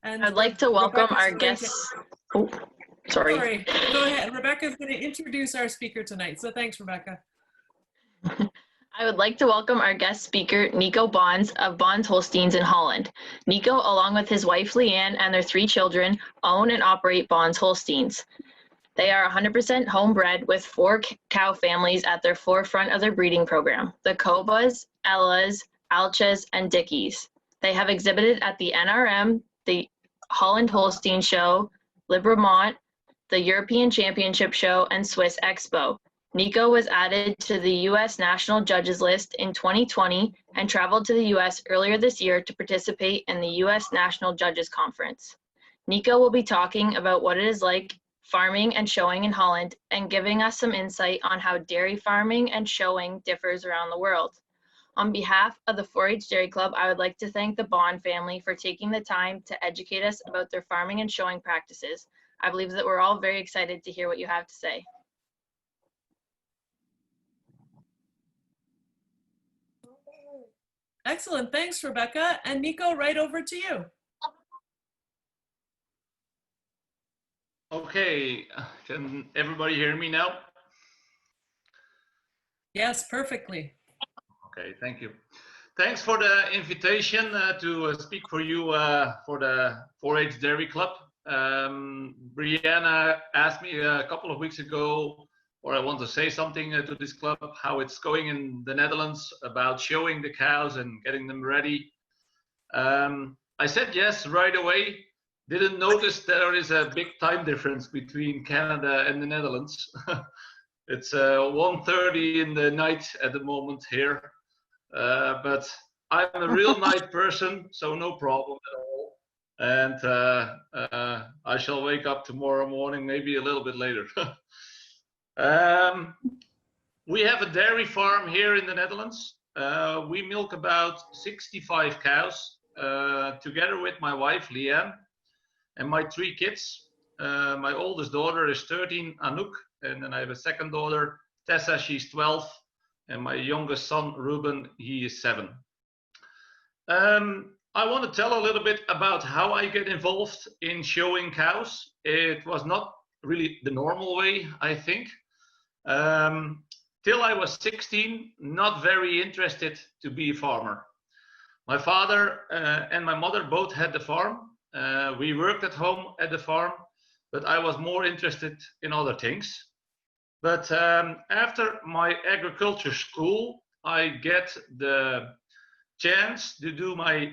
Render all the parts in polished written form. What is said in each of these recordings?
And I'd like to welcome Rebecca's our going guests. Oh, sorry. Sorry, go ahead. Rebecca's going to introduce our speaker tonight. So thanks, Rebecca. I would like to welcome our guest speaker, Nico Bons of Bons-Holsteins in Holland. Nico, along with his wife Leanne and their 3 children, own and operate Bons-Holsteins. They are 100% homebred with 4 cow families at their forefront of their breeding program, the Cobas, Ellas, Alches, and Dickies. They have exhibited at the NRM, the Holland Holstein Show, Libremont, the European Championship Show, and Swiss Expo. Nico was added to the U.S. National Judges List in 2020 and traveled to the U.S. earlier this year to participate in the U.S. National Judges Conference. Nico will be talking about what it is like farming and showing in Holland and giving us some insight on how dairy farming and showing differs around the world. On behalf of the 4-H Dairy Club, I would like to thank the Bond family for taking the time to educate us about their farming and showing practices. I believe that we're all very excited to hear what you have to say. Excellent. Thanks, Rebecca. And Nico, right over to you. Okay, can everybody hear me now? Yes, perfectly. Okay, thank you. Thanks for the invitation to speak for you for the 4-H Dairy Club. Brianna asked me a couple of weeks ago, or I want to say something to this club, how it's going in the Netherlands about showing the cows and getting them ready. I said yes right away. Didn't notice there is a big time difference between Canada and the Netherlands. It's 1:30 in the night at the moment here, but I'm a real night person, so no problem at all. And I shall wake up tomorrow morning, maybe a little bit later. We have a dairy farm here in the Netherlands. We milk about 65 cows together with my wife, Leanne, and my 3 kids. My oldest daughter is 13, Anouk, and then I have a second daughter, Tessa, she's 12, and my youngest son, Ruben, he is 7. I want to tell a little bit about how I get involved in showing cows. It was not really the normal way, I think. Till I was 16, not very interested to be a farmer. My father and my mother both had the farm. We worked at home at the farm, but I was more interested in other things. But after my agriculture school, I get the chance to do my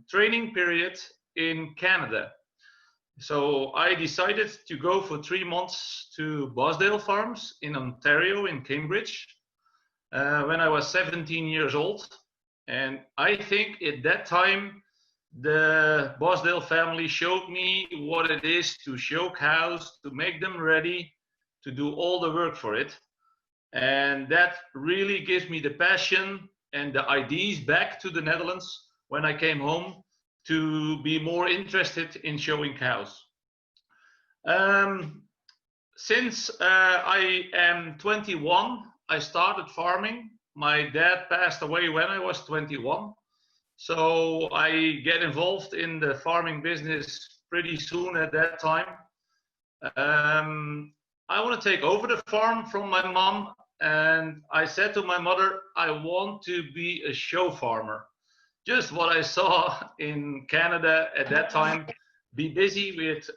training period in Canada. So I decided to go for 3 months to Bosdale Farms in Ontario, in Cambridge, when I was 17 years old. And I think at that time, the Bosdale family showed me what it is to show cows, to make them ready, to do all the work for it. And that really gives me the passion and the ideas back to the Netherlands when I came home to be more interested in showing cows. Since I am 21, I started farming. My dad passed away when I was 21. So I get involved in the farming business pretty soon at that time. I want to take over the farm from my mom, and I said to my mother, I want to be a show farmer. Just what I saw in Canada at that time, be busy with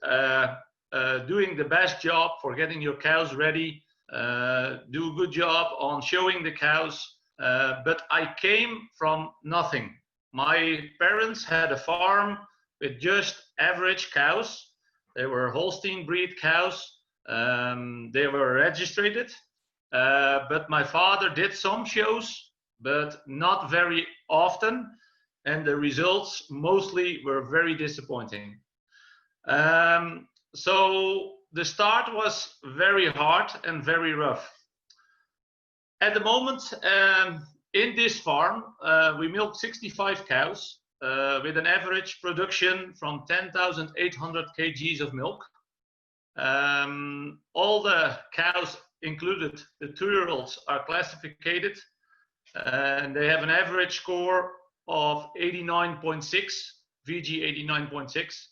doing the best job for getting your cows ready, do a good job on showing the cows, but I came from nothing. My parents had a farm with just average cows. They were Holstein breed cows. They were registered, but my father did some shows, but not very often, and the results mostly were very disappointing. So the start was very hard and very rough. At the moment, in this farm, we milk 65 cows with an average production from 10,800 kgs of milk. All the cows included, the 2-year-olds, are classified, and they have an average score of 89.6, VG 89.6.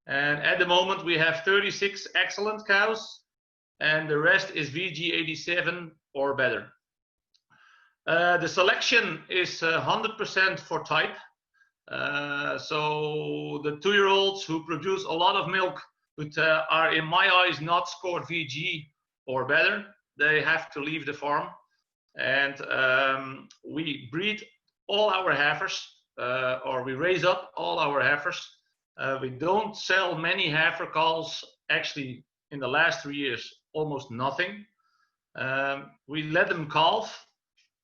And at the moment we have 36 excellent cows, and the rest is VG 87 or better. The selection is 100% for type. So the 2-year-olds who produce a lot of milk but are in my eyes not scored VG or better, they have to leave the farm. And we breed all our heifers, or we raise up all our heifers. We don't sell many heifer calves. Actually, in the last 3 years, almost nothing. We let them calve,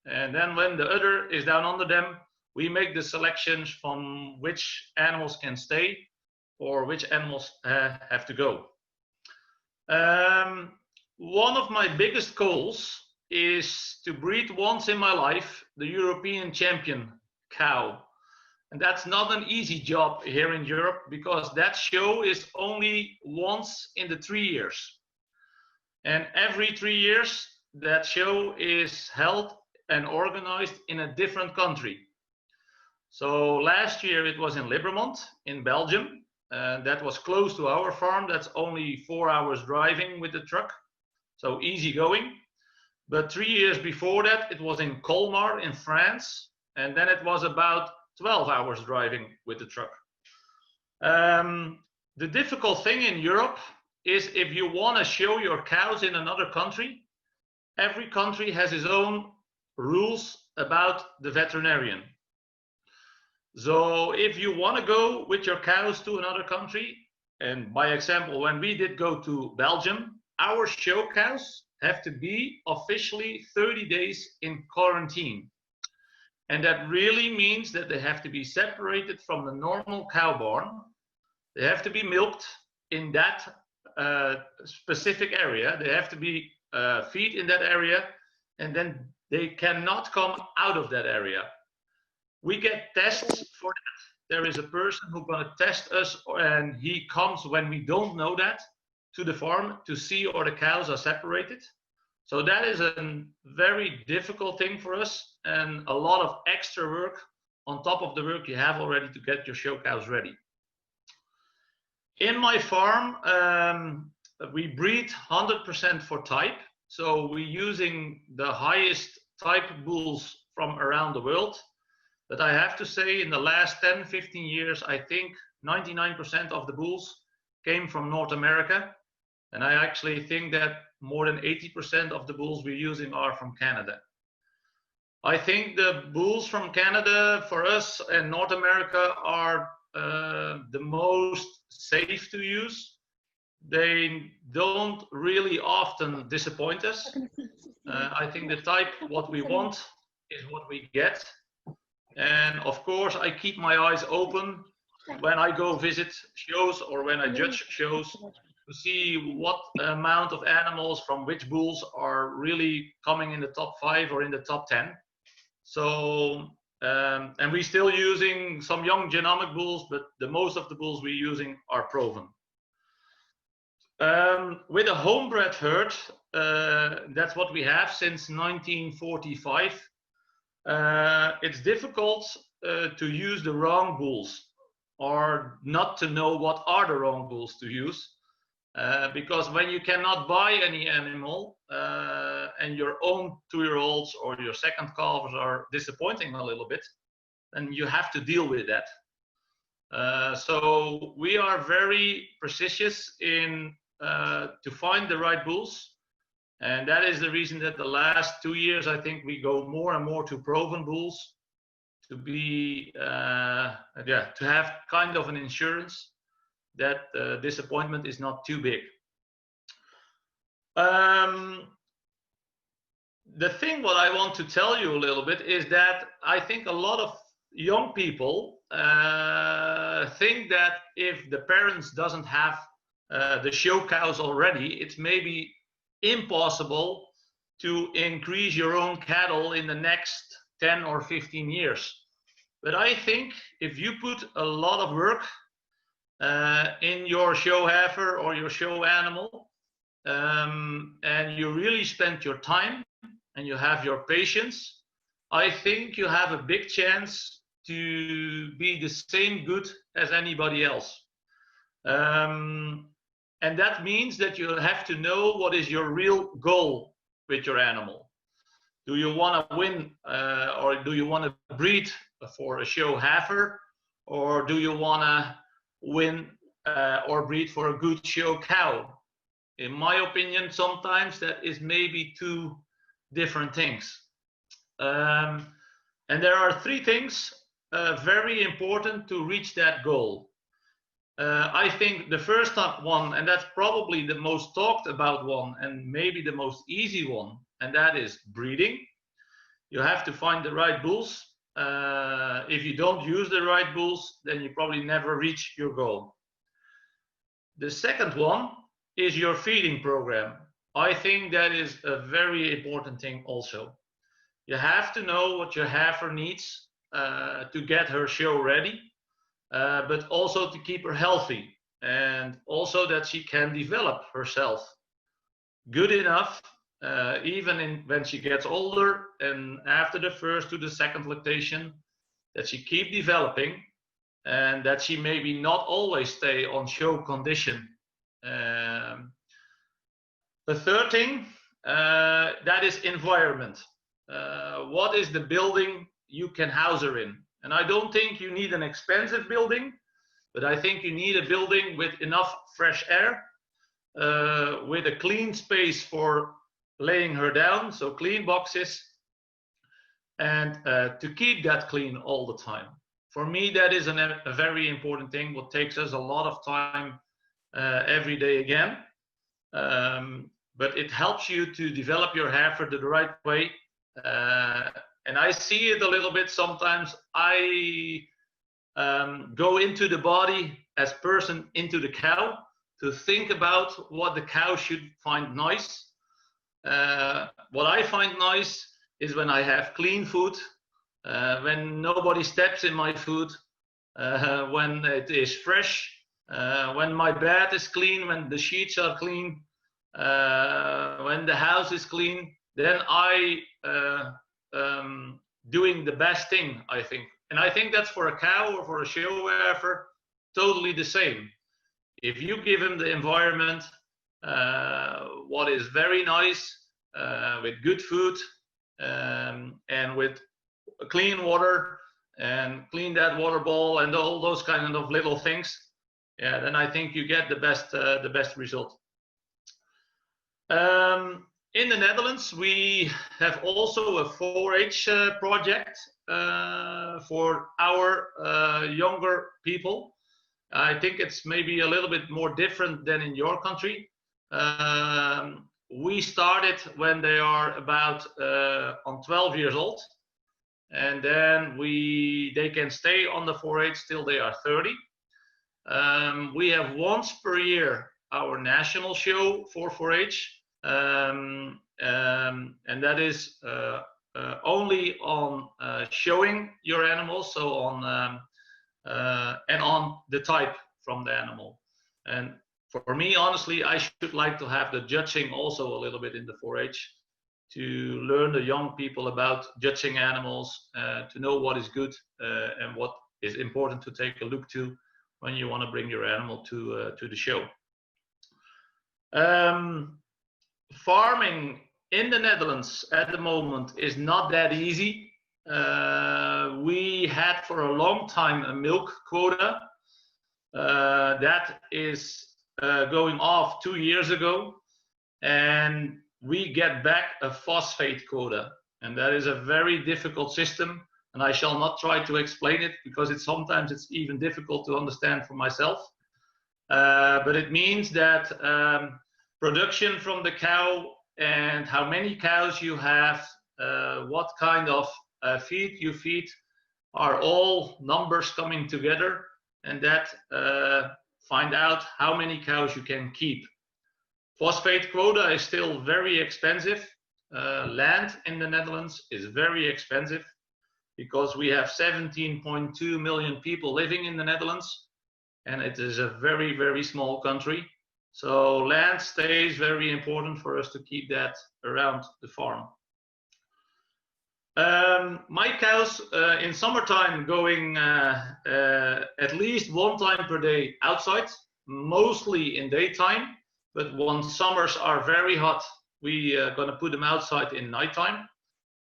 and then when the udder is down under them, we make the selections from which animals can stay or which animals have to go. One of my biggest goals is to breed once in my life the European champion cow. And that's not an easy job here in Europe, because that show is only once in the 3 years. And every 3 years, that show is held and organized in a different country. So last year it was in Libermont in Belgium. That was close to our farm. That's only 4 hours driving with the truck. So easy going. But 3 years before that, it was in Colmar in France. And then it was about 12 hours driving with the truck. The difficult thing in Europe is if you want to show your cows in another country, every country has its own rules about the veterinarian. So if you want to go with your cows to another country, and by example, when we did go to Belgium, our show cows have to be officially 30 days in quarantine. And that really means that they have to be separated from the normal cow barn. They have to be milked in that specific area. They have to be feed in that area, and then they cannot come out of that area. We get tests for that. There is a person who's going to test us, and he comes when we don't know that to the farm to see or the cows are separated. So that is a very difficult thing for us, and a lot of extra work on top of the work you have already to get your show cows ready. In my farm, we breed 100% for type. So we're using the highest type bulls from around the world. But I have to say, in the last 10, 15 years, I think 99% of the bulls came from North America. And I actually think that more than 80% of the bulls we're using are from Canada. I think the bulls from Canada for us and North America are the most safe to use. They don't really often disappoint us. I think the type, what we want is what we get. And of course, I keep my eyes open when I go visit shows or when I judge shows to see what amount of animals from which bulls are really coming in the top 5 or in the top 10. So, and we're still using some young genomic bulls, but the most of the bulls we're using are proven. With a homebred herd, that's what we have since 1945. It's difficult to use the wrong bulls or not to know what are the wrong bulls to use. Because when you cannot buy any animal and your own 2-year-olds or your second calves are disappointing a little bit, then you have to deal with that. So we are very precise in to find the right bulls. And that is the reason that the last 2 years, I think we go more and more to proven bulls to be, to have kind of an insurance that disappointment is not too big. The thing what I want to tell you a little bit is that I think a lot of young people think that if the parents doesn't have the show cows already, it's maybe impossible to increase your own cattle in the next 10 or 15 years. But I think if you put a lot of work in your show heifer or your show animal, and you really spend your time and you have your patience, I think you have a big chance to be the same good as anybody else. And that means that you have to know what is your real goal with your animal. Do you want to win or do you want to breed for a show heifer, or do you want to win or breed for a good show cow? In my opinion, sometimes that is maybe two different things. And there are three things very important to reach that goal. I think the first one, and that's probably the most talked about one and maybe the most easy one, and that is breeding. You have to find the right bulls. If you don't use the right bulls, then you probably never reach your goal. The second one is your feeding program. I think that is a very important thing also. You have to know what your heifer needs to get her show ready. But also to keep her healthy, and also that she can develop herself good enough, even when she gets older and after the first to the second lactation, that she keep developing, and that she maybe not always stay on show condition. The third thing, that is environment. What is the building you can house her in? And I don't think you need an expensive building, but I think you need a building with enough fresh air, with a clean space for laying her down, so clean boxes, and to keep that clean all the time. For me, that is a very important thing, what takes us a lot of time every day again. But it helps you to develop your heifer the right way. And I see it a little bit sometimes. I go into the body as person into the cow to think about what the cow should find nice. What I find nice is when I have clean food, when nobody steps in my food, when it is fresh, when my bed is clean, when the sheets are clean, when the house is clean, then I doing the best thing, I think. And I think that's for a cow or for a show heifer totally the same. If you give him the environment, what is very nice, with good food, and with clean water, and clean that water bowl and all those kind of little things, yeah, then I think you get the best result. In the Netherlands, we have also a 4-H project for our younger people. I think it's maybe a little bit more different than in your country. We started when they are about on 12 years old, and then they can stay on the 4-H till they are 30. We have once per year our national show for 4-H. And that is only on showing your animals, so on and on the type from the animal. And for me, honestly, I should like to have the judging also a little bit in the 4-H, to learn the young people about judging animals, to know what is good and what is important to take a look to when you want to bring your animal to the show. Farming in the Netherlands at the moment is not that easy. We had for a long time a milk quota. That is going off 2 years ago, and we get back a phosphate quota. And that is a very difficult system, and I shall not try to explain it because sometimes it's even difficult to understand for myself. But it means that production from the cow and how many cows you have, what kind of feed you feed, are all numbers coming together, and that find out how many cows you can keep. Phosphate quota is still very expensive. Land in the Netherlands is very expensive because we have 17.2 million people living in the Netherlands, and it is a very, very small country. So land stays very important for us to keep that around the farm. My cows in summertime going at least 1 time per day outside, mostly in daytime. But when summers are very hot, we are gonna put them outside in nighttime,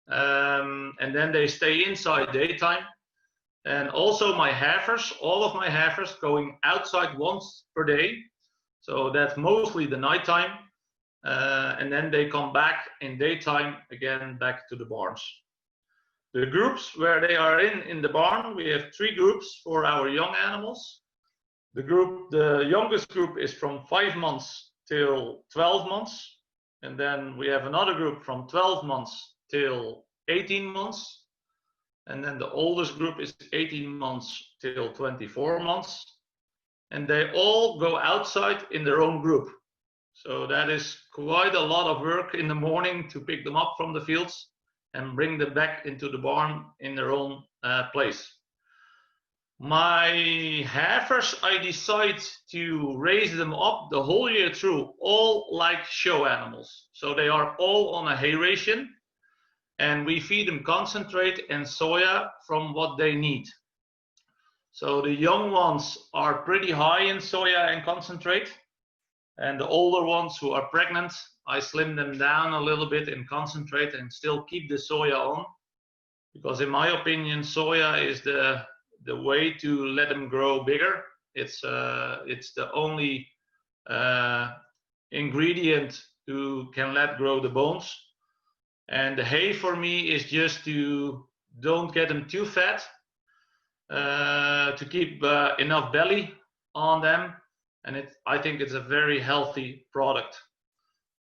and then they stay inside daytime. And also my heifers, all of my heifers going outside once per day. So that's mostly the nighttime. And then they come back in daytime again, back to the barns. The groups where they are in the barn, we have 3 groups for our young animals. The youngest group is from 5 months till 12 months. And then we have another group from 12 months till 18 months. And then the oldest group is 18 months till 24 months. And they all go outside in their own group. So that is quite a lot of work in the morning to pick them up from the fields and bring them back into the barn in their own place. My heifers, I decide to raise them up the whole year through, all like show animals. So they are all on a hay ration, and we feed them concentrate and soya from what they need. So the young ones are pretty high in soya and concentrate, and the older ones who are pregnant, I slim them down a little bit in concentrate and still keep the soya on, because in my opinion, soya is the way to let them grow bigger. It's the only ingredient who can let grow the bones. And the hay for me is just to don't get them too fat, to keep enough belly on them. And I think it's a very healthy product.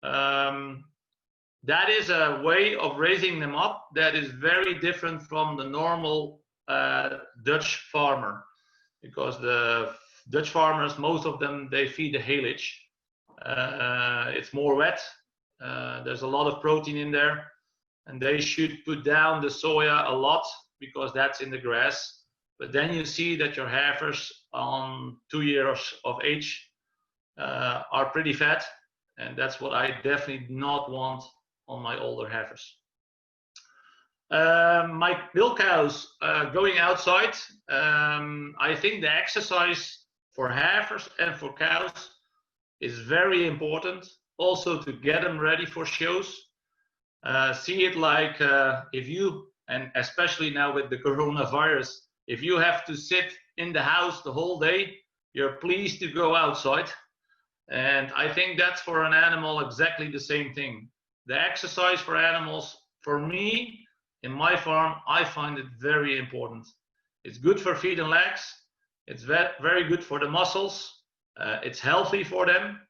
That is a way of raising them up that is very different from the normal Dutch farmer, because the Dutch farmers, most of them, they feed the haylage. It's more wet. There's a lot of protein in there, and they should put down the soya a lot because that's in the grass. But then you see that your heifers on 2 years of age are pretty fat, and that's what I definitely do not want on my older heifers. My milk cows going outside, I think the exercise for heifers and for cows is very important, also to get them ready for shows. See it like if you, and especially now with the coronavirus, if you have to sit in the house the whole day, you're pleased to go outside. And I think that's for an animal exactly the same thing. The exercise for animals, for me, in my farm, I find it very important. It's good for feet and legs. It's very good for the muscles. It's healthy for them.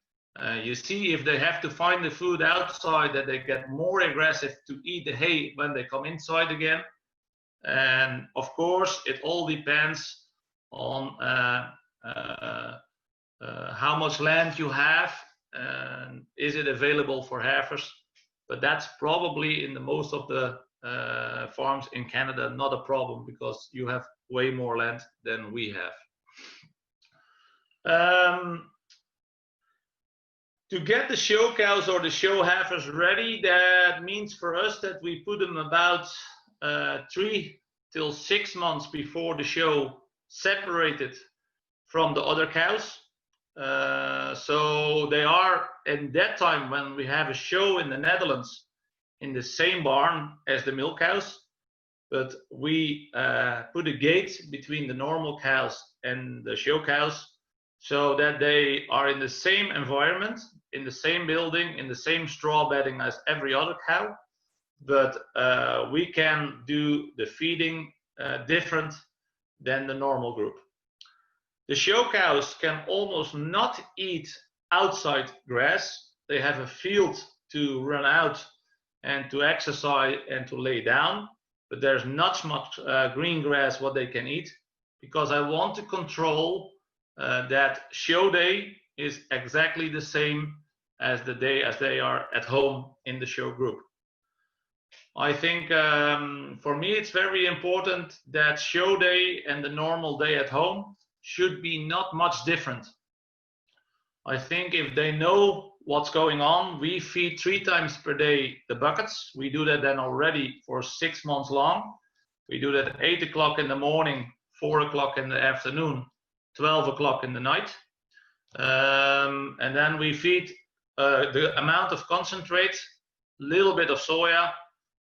You see, if they have to find the food outside, that they get more aggressive to eat the hay when they come inside again. And of course, it all depends on how much land you have, and is it available for heifers. But that's probably in the most of the farms in Canada not a problem, because you have way more land than we have. To get the show cows or the show heifers ready, that means for us that we put them about 3 till 6 months before the show separated from the other cows. So they are at that time when we have a show in the Netherlands in the same barn as the milk cows, but we put a gate between the normal cows and the show cows so that they are in the same environment, in the same building, in the same straw bedding as every other cow, but we can do the feeding different than the normal group. The show cows can almost not eat outside grass. They have a field to run out and to exercise and to lay down, but there's not much green grass what they can eat, because I want to control that show day is exactly the same as the day as they are at home in the show group. I think for me it's very important that show day and the normal day at home should be not much different. I think if they know what's going on, we feed 3 times per day the buckets. We do that then already for 6 months long. We do that at 8 o'clock in the morning, 4 o'clock in the afternoon, 12 o'clock in the night. And then we feed the amount of concentrate, little bit of soya,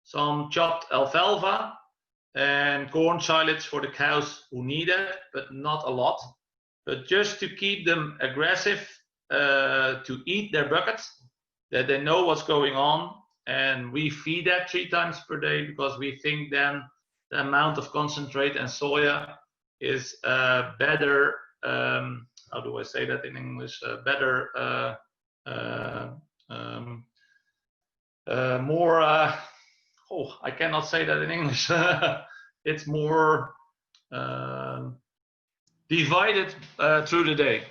some chopped alfalfa, and corn silage for the cows who need it, but not a lot. But just to keep them aggressive, to eat their buckets, that they know what's going on. And we feed that 3 times per day because we think then the amount of concentrate and soya is better. How do I say that in English? Better, more. Oh, I cannot say that in English. It's more divided through the day.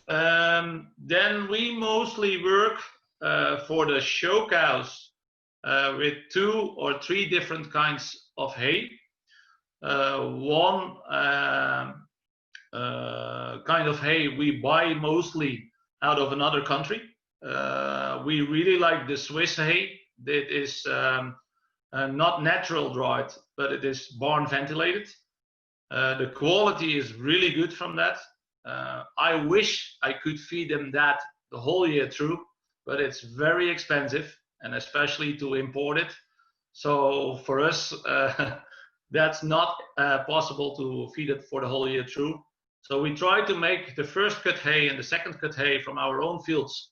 Then we mostly work for the show cows with 2 or 3 different kinds of hay. One kind of hay we buy mostly out of another country. We really like the Swiss hay. It is not natural dried, but it is barn ventilated. The quality is really good from that. I wish I could feed them that the whole year through, but it's very expensive, and especially to import it. So for us, that's not possible to feed it for the whole year through. So we try to make the first cut hay and the second cut hay from our own fields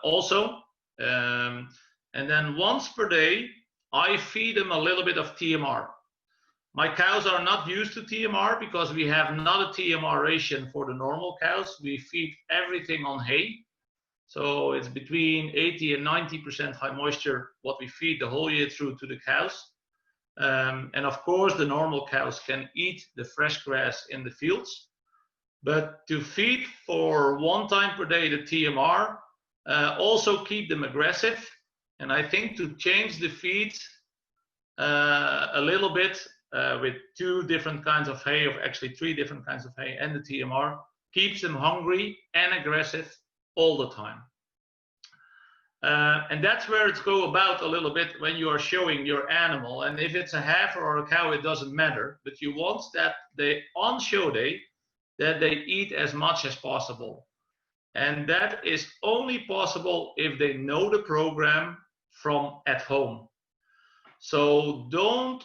also. And then once per day, I feed them a little bit of TMR. My cows are not used to TMR because we have not a TMR ration for the normal cows. We feed everything on hay. So it's between 80 and 90% high moisture, what we feed the whole year through to the cows. And of course, the normal cows can eat the fresh grass in the fields. But to feed for 1 time per day the TMR, also keep them aggressive. And I think to change the feed a little bit with 2 different kinds of hay, or actually 3 different kinds of hay and the TMR, keeps them hungry and aggressive all the time. And that's where it's go about a little bit when you are showing your animal. And if it's a heifer or a cow, it doesn't matter. But you want that they, on show day, that they eat as much as possible. And that is only possible if they know the program from at home. So don't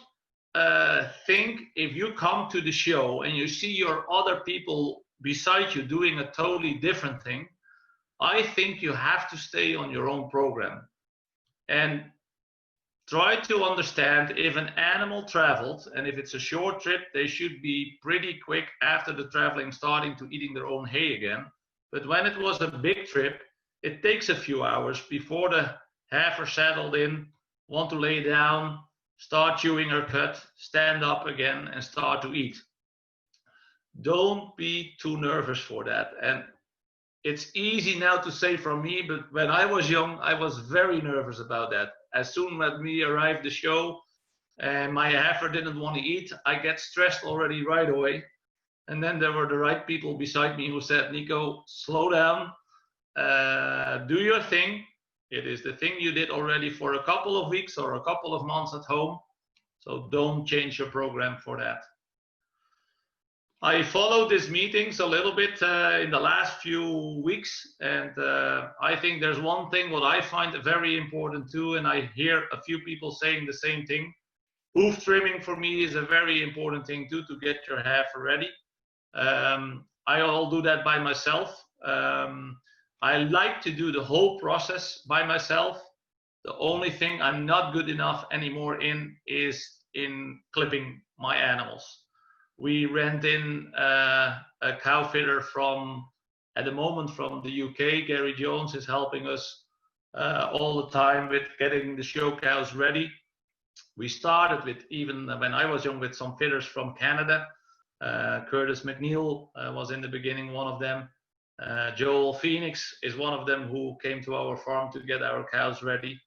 think if you come to the show and you see your other people beside you doing a totally different thing, I think you have to stay on your own program and try to understand if an animal traveled, and if it's a short trip, they should be pretty quick after the traveling starting to eating their own hay again. But when it was a big trip, it takes a few hours before the heifer settled in, want to lay down, start chewing her cud, stand up again and start to eat. Don't be too nervous for that. And it's easy now to say from me, but when I was young, I was very nervous about that. As soon as we arrived the show and my heifer didn't want to eat, I get stressed already right away. And then there were the right people beside me who said, Nico, slow down, do your thing. It is the thing you did already for a couple of weeks or a couple of months at home. So don't change your program for that. I followed these meetings a little bit in the last few weeks, and I think there's one thing what I find very important too, and I hear a few people saying the same thing. Hoof trimming for me is a very important thing too, to get your heifer ready. I'll do that by myself. I like to do the whole process by myself. The only thing I'm not good enough anymore in is in clipping my animals. We rent in a cow fitter from, at the moment, from the UK. Gary Jones is helping us all the time with getting the show cows ready. We started with, even when I was young, with some fitters from Canada. Curtis McNeil was in the beginning one of them. Joel Phoenix is one of them who came to our farm to get our cows ready.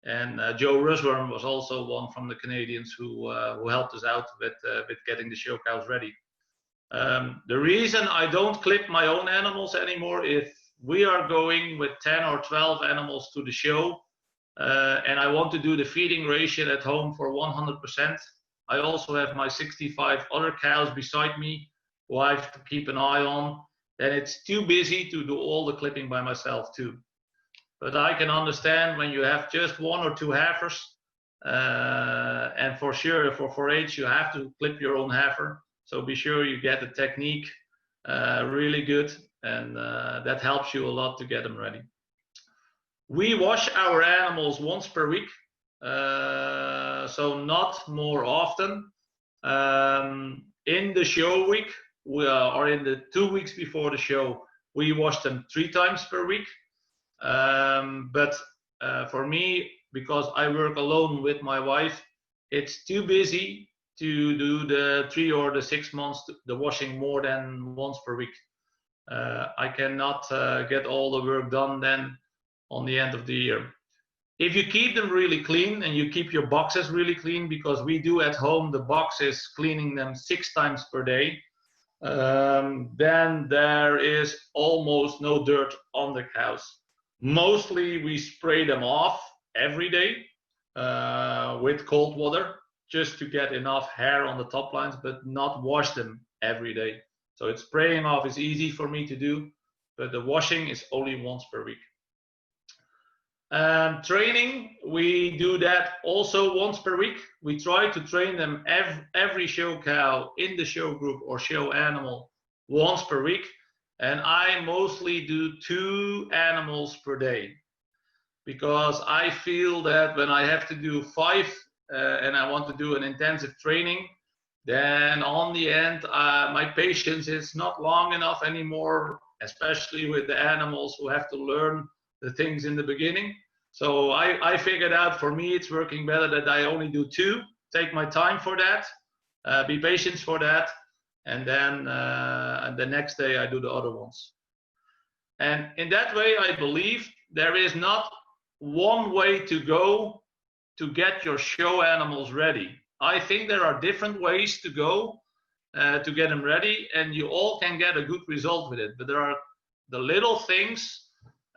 And Joe Ringworm was also one from the Canadians who helped us out with getting the show cows ready. The reason I don't clip my own animals anymore, if we are going with 10 or 12 animals to the show, and I want to do the feeding ratio at home for 100%, I also have my 65 other cows beside me who I have to keep an eye on, then it's too busy to do all the clipping by myself too. But I can understand when you have just 1 or 2 heifers, and for sure for 4-H you have to clip your own heifer. So be sure you get the technique really good, and that helps you a lot to get them ready. We wash our animals once per week, so not more often. In the show week, or in the 2 weeks before the show, we wash them 3 times per week. But for me, because I work alone with my wife, it's too busy to do the 3 or the 6 months, the washing more than once per week. I cannot get all the work done then on the end of the year. If you keep them really clean and you keep your boxes really clean, because we do at home the boxes, cleaning them 6 times per day, then there is almost no dirt on the cows. Mostly we spray them off every day with cold water, just to get enough hair on the top lines, but not wash them every day. So it's spraying off is easy for me to do, but the washing is only once per week. Training, we do that also once per week. We try to train them every show cow in the show group or show animal once per week. And I mostly do 2 animals per day, because I feel that when I have to do 5 and I want to do an intensive training, then on the end, my patience is not long enough anymore, especially with the animals who have to learn the things in the beginning. So I figured out, for me it's working better that I only do 2, take my time for that, be patient for that, and then the next day I do the other ones. And in that way, I believe there is not one way to go to get your show animals ready. I think there are different ways to go to get them ready, and you all can get a good result with it. But there are the little things,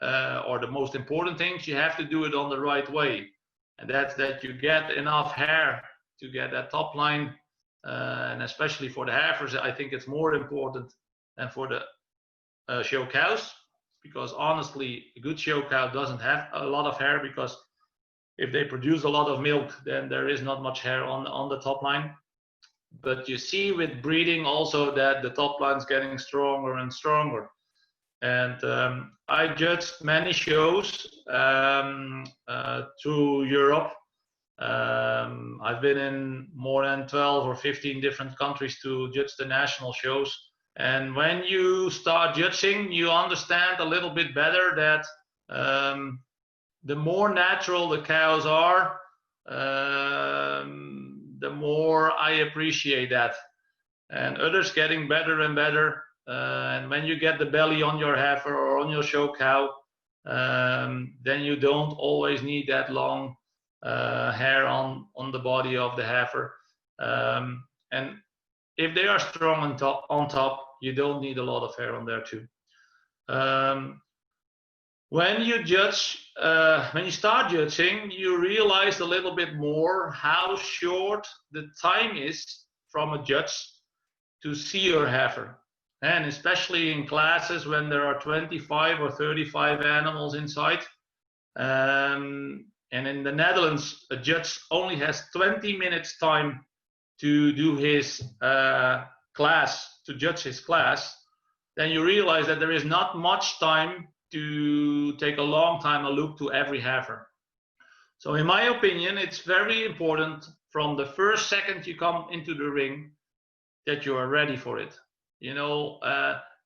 or the most important things, you have to do it on the right way. And that's that you get enough hair to get that top line, and especially for the heifers, I think it's more important than for the show cows, because honestly, a good show cow doesn't have a lot of hair, because if they produce a lot of milk, then there is not much hair on the top line. But you see with breeding also that the top line is getting stronger and stronger. And I judged many shows through Europe. I've been in more than 12 or 15 different countries to judge the national shows. And when you start judging, you understand a little bit better that the more natural the cows are, the more I appreciate that. And others getting better and better. And when you get the belly on your heifer or on your show cow, then you don't always need that long hair on the body of the heifer. And if they are strong on top, you don't need a lot of hair on there too. When you judge, when you start judging, you realize a little bit more how short the time is from a judge to see your heifer. And especially in classes when there are 25 or 35 animals inside. And in the Netherlands, a judge only has 20 minutes time to do his class, to judge his class. Then you realize that there is not much time to take a long time a look to every heifer. So in my opinion, it's very important from the first second you come into the ring that you are ready for it. You know,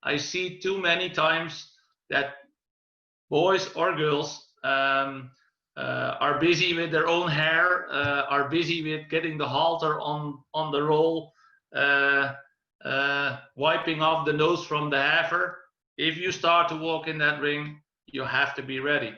I see too many times that boys or girls are busy with their own hair, are busy with getting the halter on the roll, wiping off the nose from the heifer. If you start to walk in that ring, you have to be ready,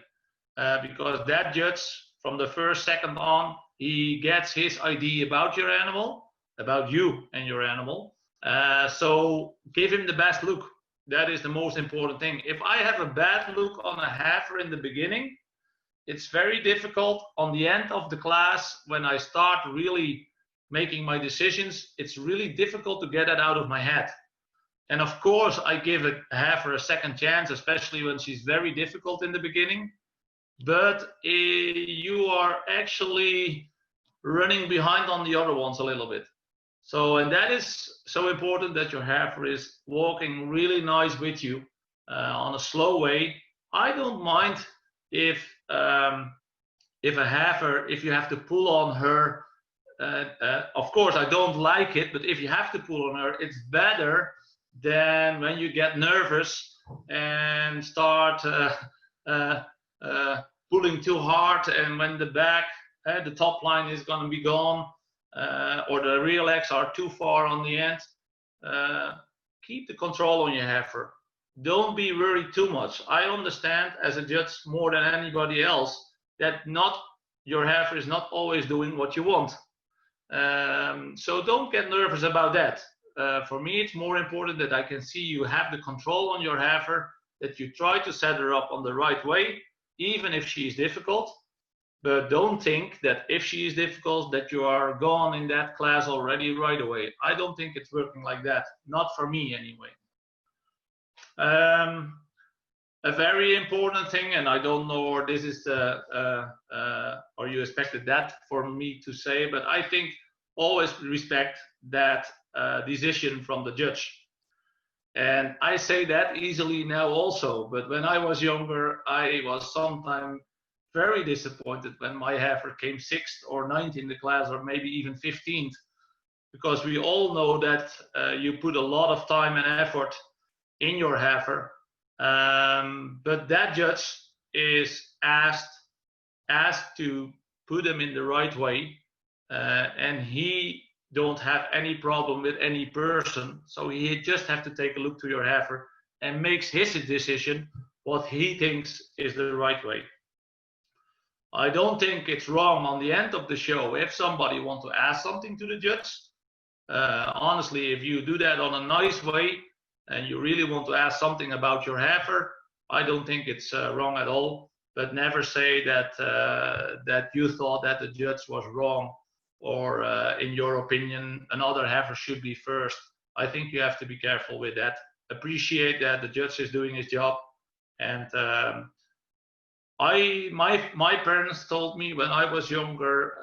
because that judge, from the first second on, he gets his idea about your animal, about you and your animal. So give him the best look. That is the most important thing. If I have a bad look on a heifer in the beginning, it's very difficult on the end of the class when I start really making my decisions. It's really difficult to get that out of my head. And of course, I give a heifer a second chance, especially when she's very difficult in the beginning. But you are actually running behind on the other ones a little bit. So, and that is so important, that your heifer is walking really nice with you on a slow way. I don't mind if a heifer, if you have to pull on her. Of course, I don't like it, but if you have to pull on her, it's better than when you get nervous and start pulling too hard, and when the back, the top line is going to be gone, or the rear legs are too far on the end. Keep the control on your heifer. Don't be worried too much. I understand as a judge more than anybody else that your heifer is not always doing what you want. So don't get nervous about that. For me, it's more important that I can see you have the control on your heifer, that you try to set her up on the right way, even if she is difficult. But don't think that if she is difficult, that you are gone in that class already right away. I don't think it's working like that. Not for me, anyway. A very important thing, and I don't know, or this is or you expected that for me to say, but I think always respect that decision from the judge. And I say that easily now also, but when I was younger, I was sometimes very disappointed when my heifer came 6th or 9th in the class, or maybe even 15th, because we all know that you put a lot of time and effort in your heifer, but that judge is asked to put them in the right way, and he don't have any problem with any person, so he just have to take a look to your heifer and makes his decision what he thinks is the right way. I don't think it's wrong on the end of the show if somebody wants to ask something to the judge. Honestly, if you do that on a nice way and you really want to ask something about your heifer, I don't think it's wrong at all. But never say that that you thought that the judge was wrong, or in your opinion another heifer should be first. I think you have to be careful with that. Appreciate that the judge is doing his job. And my parents told me when I was younger,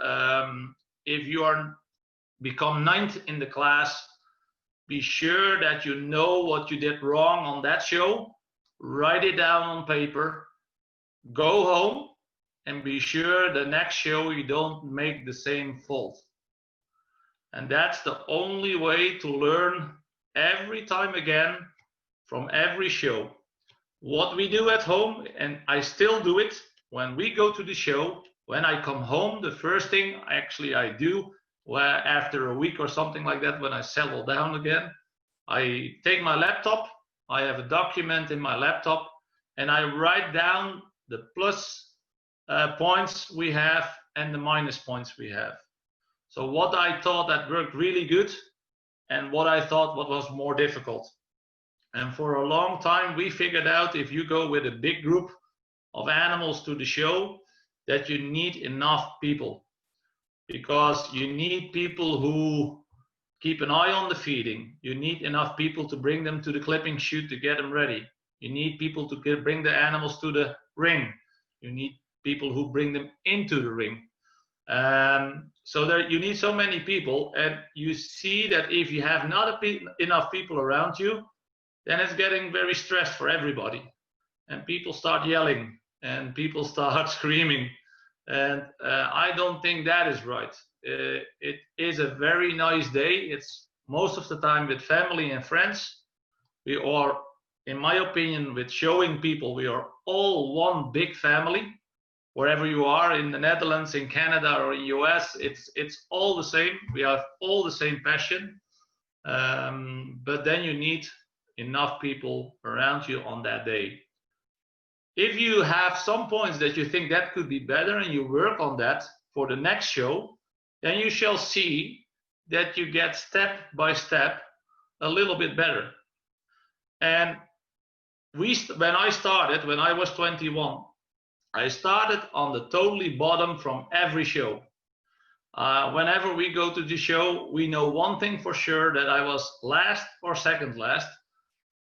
if you become 9th in the class, be sure that you know what you did wrong on that show, write it down on paper, go home, and be sure the next show you don't make the same fault. And that's the only way to learn every time again from every show. What we do at home, and I still do it, when we go to the show, when I come home, the first thing I do, after a week or something like that, when I settle down again, I take my laptop, I have a document in my laptop, and I write down the plus points we have and the minus points we have. So what I thought that worked really good, and what I thought what was more difficult. And for a long time, we figured out if you go with a big group of animals to the show, that you need enough people. Because you need people who keep an eye on the feeding. You need enough people to bring them to the clipping chute to get them ready. You need people to bring the animals to the ring. You need people who bring them into the ring. So there, you need so many people, and you see that if you have not enough people around you, then it's getting very stressed for everybody. And people start yelling, and people start screaming. And I don't think that is right. It is a very nice day. It's most of the time with family and friends. We are, in my opinion, with showing people, we are all one big family. Wherever you are, in the Netherlands, in Canada, or in US, it's all the same. We have all the same passion. But then you need enough people around you on that day. If you have some points that you think that could be better and you work on that for the next show, then you shall see that you get step by step a little bit better. And when I started, when I was 21, I started on the totally bottom from every show. Whenever we go to the show, we know one thing for sure, that I was last or second last.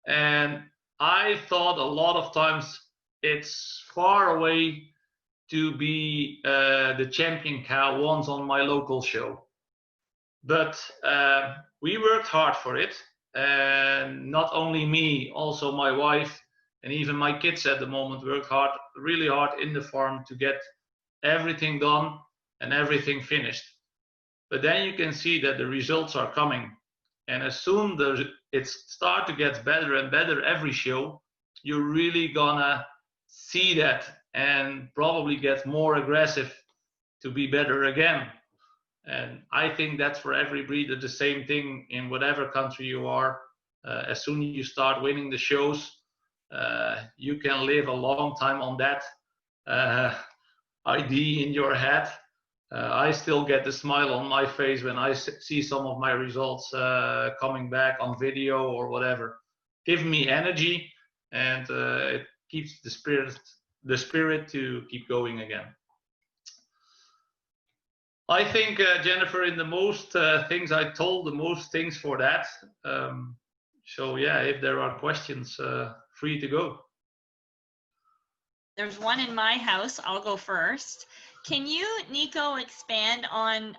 And I thought a lot of times it's far away to be the champion cow once on my local show. But we worked hard for it. And not only me, also my wife and even my kids at the moment worked hard, really hard in the farm to get everything done and everything finished. But then you can see that the results are coming. And as soon as it starts to get better and better every show, you're really gonna see that and probably get more aggressive to be better again. And I think that's for every breeder the same thing in whatever country you are. As soon as you start winning the shows, you can live a long time on that idea in your head. I still get the smile on my face when I see some of my results coming back on video or whatever. Give me energy, and it keeps the spirit to keep going again. I think, Jennifer, in the most things I told, the most things for that. So yeah, if there are questions, free to go. There's one in my house. I'll go first. Can you, Nico, expand on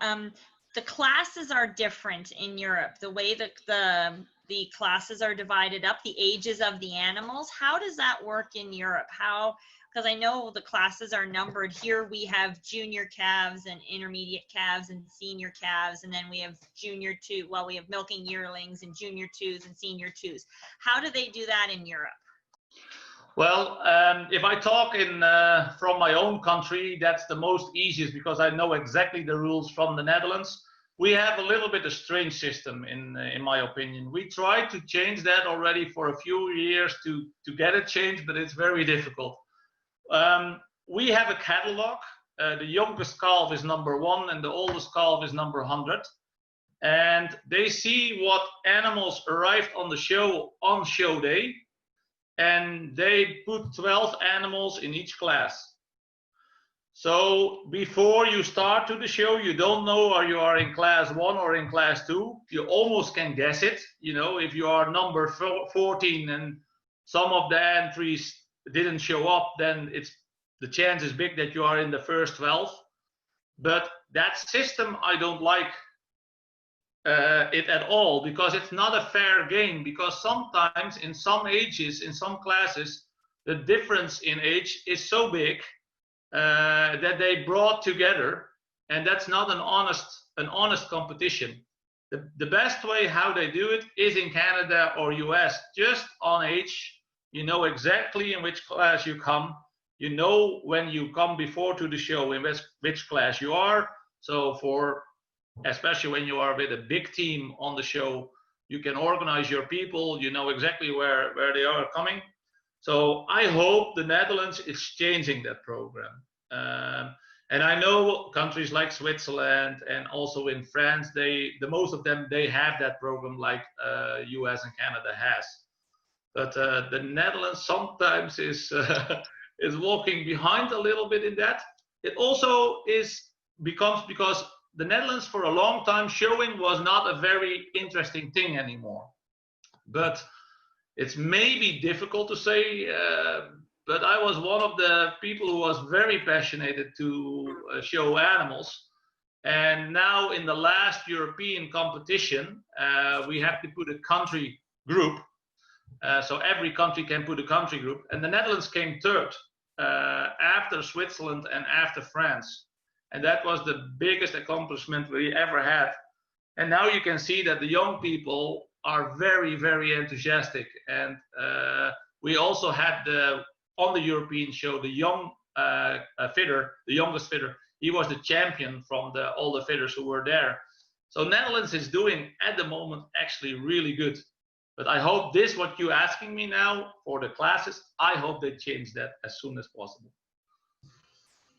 the classes are different in Europe, the way that the classes are divided up, the ages of the animals. How does that work in Europe? How, because I know the classes are numbered. Here we have junior calves and intermediate calves and senior calves, and then we have junior two, well, we have milking yearlings and junior twos and senior twos. How do they do that in Europe? Well, if I talk from my own country, that's the most easiest because I know exactly the rules from the Netherlands. We have a little bit of strange system in my opinion. We tried to change that already for a few years to get it changed, but it's very difficult. We have a catalog. The youngest calf is number 1 and the oldest calf is number 100. And they see what animals arrived on the show on show day. And they put 12 animals in each class. So before you start to the show, you don't know or you are in class 1 or in class 2. You almost can guess it. You know, if you are number 14 and some of the entries didn't show up, then the chance is big that you are in the first 12. But that system, I don't like it at all, because it's not a fair game, because sometimes in some ages, in some classes, the difference in age is so big that they brought together, and that's not an honest competition. The best way how they do it is in Canada or US, just on age. You know exactly in which class you come. You know when you come before to the show in which class you are. So especially when you are with a big team on the show, you can organize your people, you know exactly where they are coming. So I hope the Netherlands is changing that program. And I know countries like Switzerland and also in France, the most of them, they have that program like US and Canada has. But the Netherlands sometimes is walking behind a little bit in that. It also becomes because the Netherlands for a long time showing was not a very interesting thing anymore. But it's maybe difficult to say, but I was one of the people who was very passionate to show animals. And now in the last European competition, we have to put a country group. So every country can put a country group. And the Netherlands came third after Switzerland and after France. And that was the biggest accomplishment we ever had. And now you can see that the young people are very, very enthusiastic. And we also had on the European show, the young fitter, the youngest fitter, he was the champion from all the fitters who were there. So Netherlands is doing at the moment actually really good. But I hope what you're asking me now for the classes, I hope they change that as soon as possible.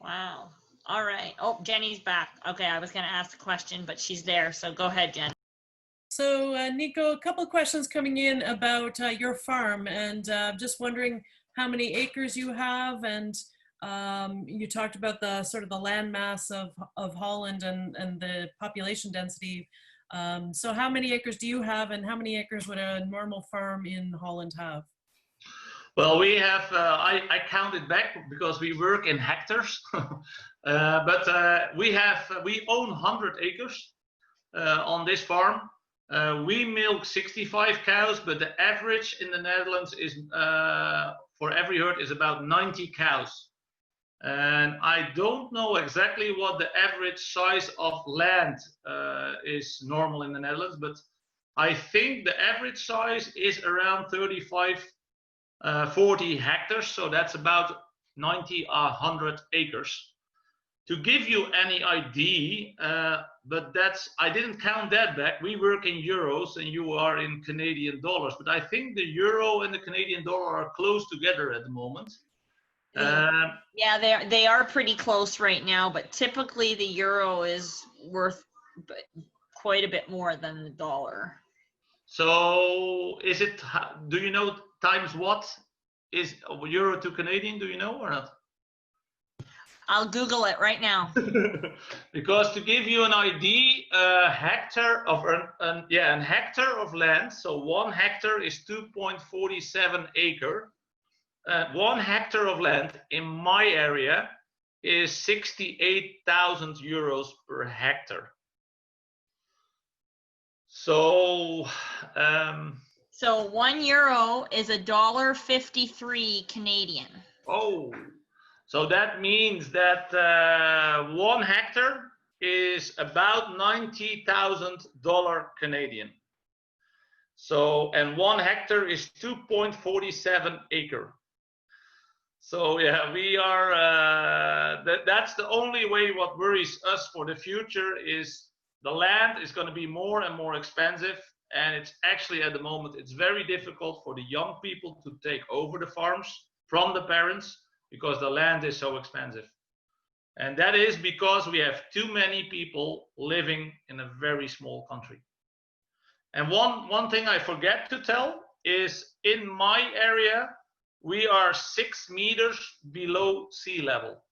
Wow. All right. Oh, Jenny's back. Okay, I was going to ask a question, but she's there. So go ahead, Jen. So Nico, a couple questions coming in about your farm, and just wondering how many acres you have, and you talked about the sort of the land mass of Holland and the population density. So how many acres do you have, and how many acres would a normal farm in Holland have? Well, we have, I counted back because we work in hectares, but we own 100 acres on this farm. We milk 65 cows, but the average in the Netherlands is for every herd is about 90 cows. And I don't know exactly what the average size of land is normal in the Netherlands, but I think the average size is around 35, 40 hectares. So that's about 90 or 100 acres. To give you any idea, but I didn't count that back. We work in euros and you are in Canadian dollars, but I think the euro and the Canadian dollar are close together at the moment. Yeah, they are pretty close right now, but typically the euro is worth quite a bit more than the dollar. So is it, do you know times what is euro to Canadian, do you know or not? I'll Google it right now. Because to give you an idea, a hectare of a hectare of land, so 1 hectare is 2.47 acre. 1 hectare of land in my area is 68,000 euros per hectare. So, so 1 euro is $1.53 Canadian. Oh, so that means that 1 hectare is about $90,000 Canadian. So, and 1 hectare is 2.47 acre. So yeah, we are, that's the only way. What worries us for the future is the land is going to be more and more expensive. And it's actually at the moment, it's very difficult for the young people to take over the farms from the parents because the land is so expensive. And that is because we have too many people living in a very small country. And one thing I forget to tell is in my area, we are 6 meters below sea level.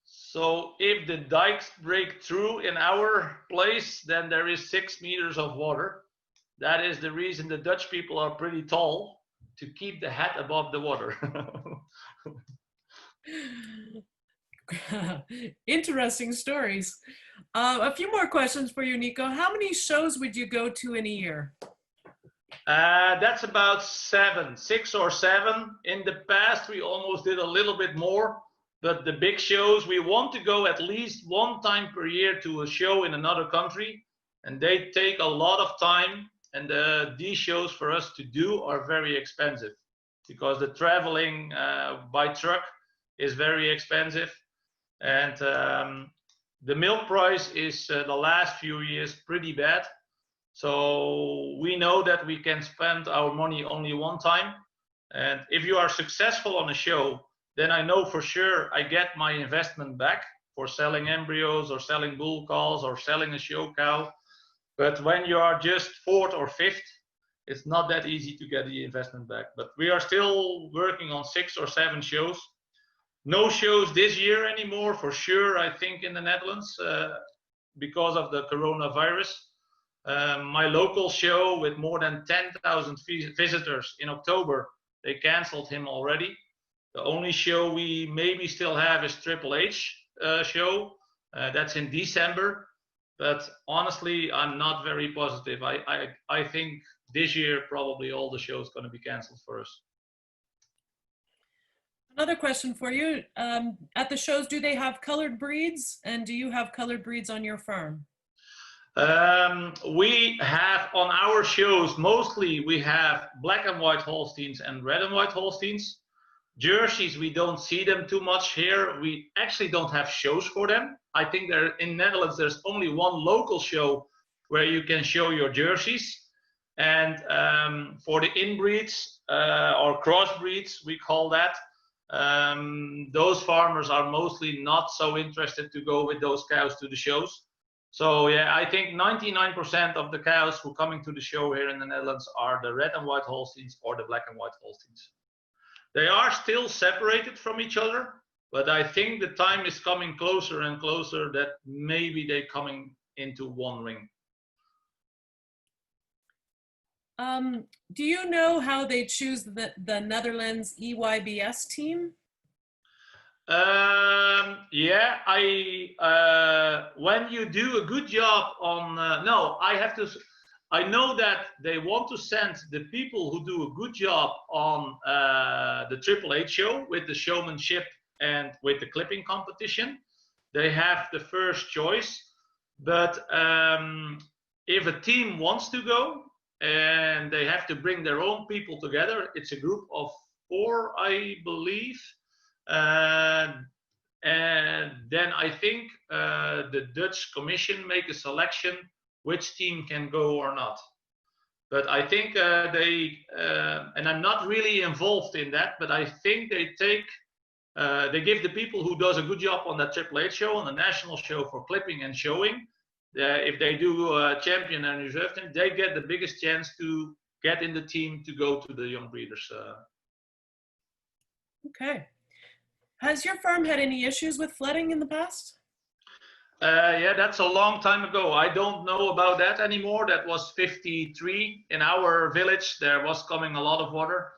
So if the dikes break through in our place, then there is 6 meters of water. That is the reason the Dutch people are pretty tall, to keep the head above the water. Interesting stories. A few more questions for you, Nico. How many shows would you go to in a year? That's about 6 or 7. In the past, we almost did a little bit more, but the big shows, we want to go at least 1 time per year to a show in another country, and they take a lot of time, and these shows for us to do are very expensive because the traveling by truck is very expensive, and the milk price is the last few years pretty bad. So we know that we can spend our money only 1 time. And if you are successful on a show, then I know for sure I get my investment back for selling embryos or selling bull calls or selling a show cow. But when you are just 4th or 5th, it's not that easy to get the investment back. But we are still working on 6 or 7 shows. No shows this year anymore, for sure, I think, in the Netherlands because of the coronavirus. My local show with more than 10,000 visitors in October, they canceled him already. The only show we maybe still have is Triple H show. That's in December. But honestly, I'm not very positive. I think this year probably all the shows going to be canceled for us. Another question for you. At the shows, do they have colored breeds? And do you have colored breeds on your farm? We have on our shows, mostly we have black and white Holsteins and red and white Holsteins. Jerseys, we don't see them too much here. We actually don't have shows for them. I think there in Netherlands, there's only 1 local show where you can show your jerseys. And for the inbreeds or crossbreeds, we call that, those farmers are mostly not so interested to go with those cows to the shows. So yeah, I think 99% of the cows who are coming to the show here in the Netherlands are the red and white Holsteins or the black and white Holsteins. They are still separated from each other, but I think the time is coming closer and closer that maybe they're coming into one ring. Do you know how they choose the Netherlands EYBS team? Yeah, when you do a good job on, no, I know that they want to send the people who do a good job on the Triple H show with the showmanship and with the clipping competition. They have the first choice, but if a team wants to go and they have to bring their own people together, it's a group of 4, I believe. And then I think the Dutch Commission make a selection which team can go or not. But I think and I'm not really involved in that, but I think they give the people who does a good job on that Triple H show, on the national show for clipping and showing, if they do champion and reserve team, they get the biggest chance to get in the team to go to the young breeders. Okay. Has your farm had any issues with flooding in the past? Yeah, that's a long time ago. I don't know about that anymore. That was 53 in our village. There was coming a lot of water.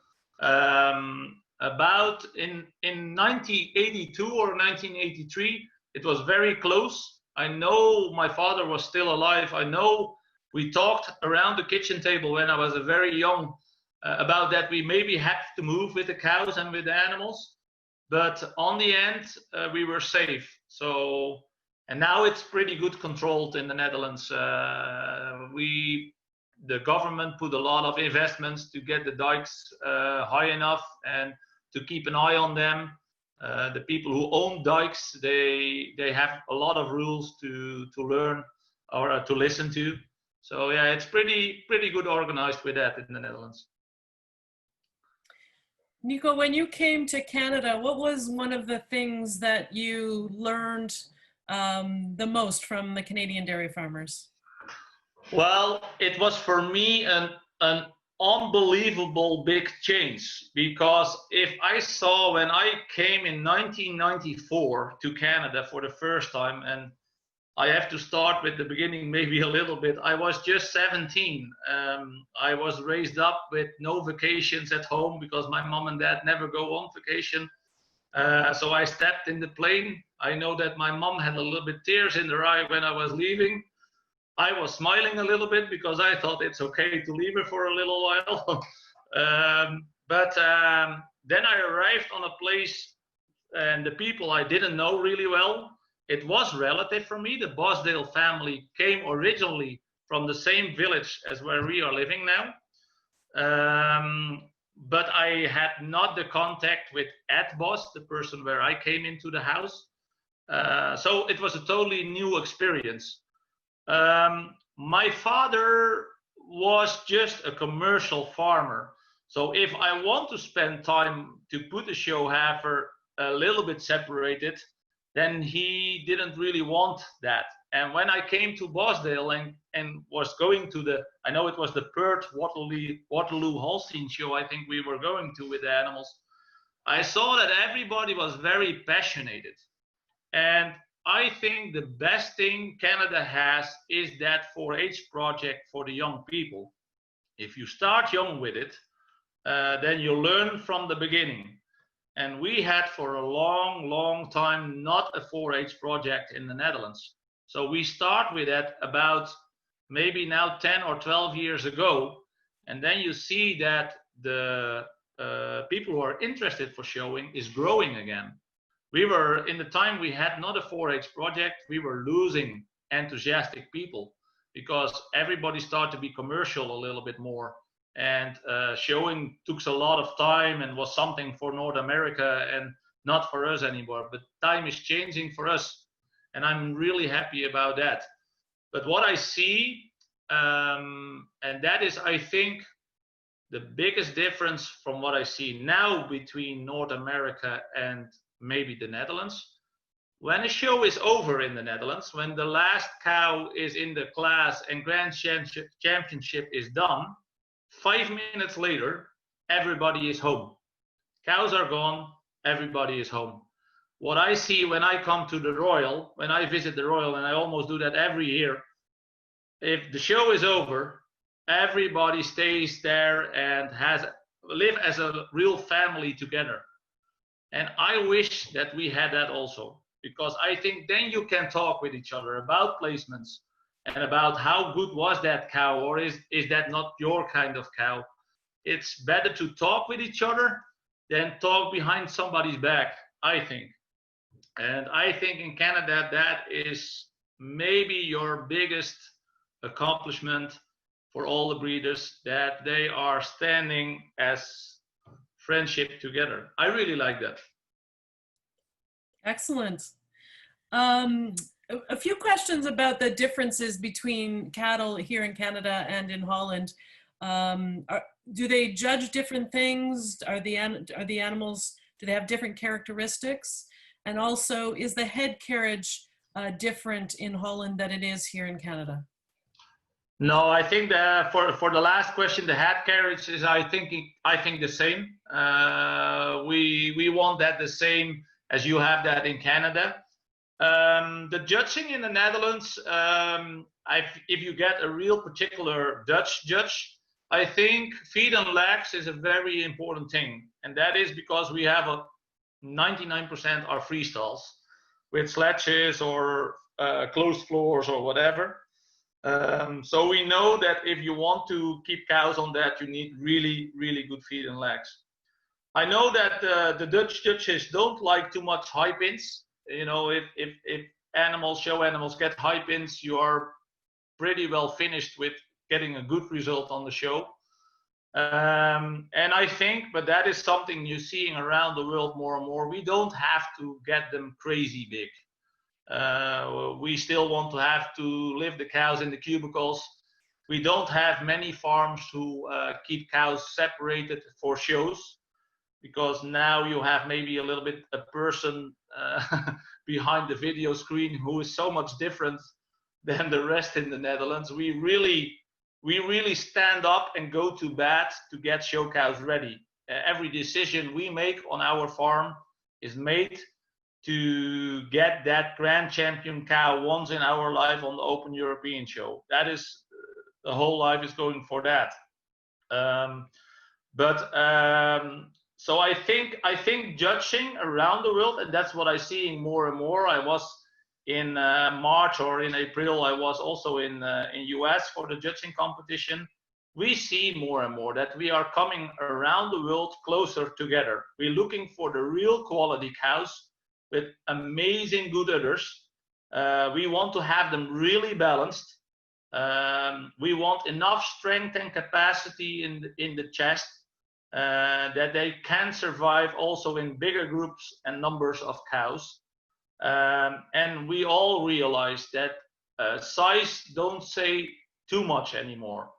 About in 1982 or 1983, it was very close. I know my father was still alive. I know we talked around the kitchen table when I was very young about that. We maybe had to move with the cows and with the animals. But on the end, we were safe. So, and now it's pretty good controlled in the Netherlands. The government put a lot of investments to get the dikes high enough and to keep an eye on them. The people who own dikes, they have a lot of rules to learn or to listen to. So yeah, it's pretty good organized with that in the Netherlands. Nico, when you came to Canada, what was one of the things that you learned the most from the Canadian dairy farmers? Well, it was for me an unbelievable big change, because if I saw when I came in 1994 to Canada for the first time, and I have to start with the beginning maybe a little bit. I was just 17. I was raised up with no vacations at home because my mom and dad never go on vacation. So I stepped in the plane. I know that my mom had a little bit tears in her eye when I was leaving. I was smiling a little bit because I thought it's okay to leave her for a little while. But then I arrived on a place and the people I didn't know really well. It was relative for me. The Bosdale family came originally from the same village as where we are living now. But I had not the contact with Ed Bos, the person where I came into the house. So it was a totally new experience. My father was just a commercial farmer. So if I want to spend time to put the show heifer a little bit separated, then he didn't really want that. And when I came to Bosdale and was going to I know it was the Perth Waterloo Holstein show, I think we were going to with the animals, I saw that everybody was very passionate. And I think the best thing Canada has is that 4-H project for the young people. If you start young with it, then you learn from the beginning. And we had for a long time not a 4-H project in the Netherlands. So we start with that about maybe now 10 or 12 years ago. And then you see that the people who are interested for showing is growing again. We were, in the time we had not a 4-H project, we were losing enthusiastic people because everybody started to be commercial a little bit more. And showing took a lot of time and was something for North America and not for us anymore. But time is changing for us, and I'm really happy about that. But what I see, and that is, I think, the biggest difference from what I see now between North America and maybe the Netherlands. when a show is over in the Netherlands, when the last cow is in the class and Grand Championship is done, 5 minutes later, everybody is home. Cows are gone, everybody is home. What I see when I come to the Royal, when I visit the Royal, and I almost do that every year, if the show is over, everybody stays there and live as a real family together. And I wish that we had that also, because I think then you can talk with each other about placements and about how good was that cow, or is that not your kind of cow. It's better to talk with each other than talk behind somebody's back, I think. And I think in Canada, that is maybe your biggest accomplishment for all the breeders, that they are standing as friendship together. I really like that. Excellent. A few questions about the differences between cattle here in Canada and in Holland. Do they judge different things? Are the animals, do they have different characteristics? And also, is the head carriage different in Holland than it is here in Canada? No, I think that for the last question, the head carriage is I think the same. We want that the same as you have that in Canada. The judging in the Netherlands, if you get a real particular Dutch judge, I think feet and legs is a very important thing, and that is because we have 99% are freestalls with sledges or closed floors or whatever. So we know that if you want to keep cows on that, you need really, really good feet and legs. I know that the Dutch judges don't like too much high pins. You know, if show animals get high pins, you are pretty well finished with getting a good result on the show. And I think, but that is something you're seeing around the world more and more. We don't have to get them crazy big. We still want to have to live the cows in the cubicles. We don't have many farms who keep cows separated for shows, because now you have maybe a little bit a person behind the video screen who is so much different than the rest in the Netherlands. We really stand up and go to bat to get show cows ready. Every decision we make on our farm is made to get that Grand Champion cow once in our life on the Open European Show. That is, the whole life is going for that. So I think judging around the world, and that's what I'm seeing more and more. I was in March or in April, I was also in US for the judging competition. We see more and more that we are coming around the world closer together. We're looking for the real quality cows with amazing good udders. We want to have them really balanced. We want enough strength and capacity in the chest that they can survive also in bigger groups and numbers of cows. And we all realize that size don't say too much anymore.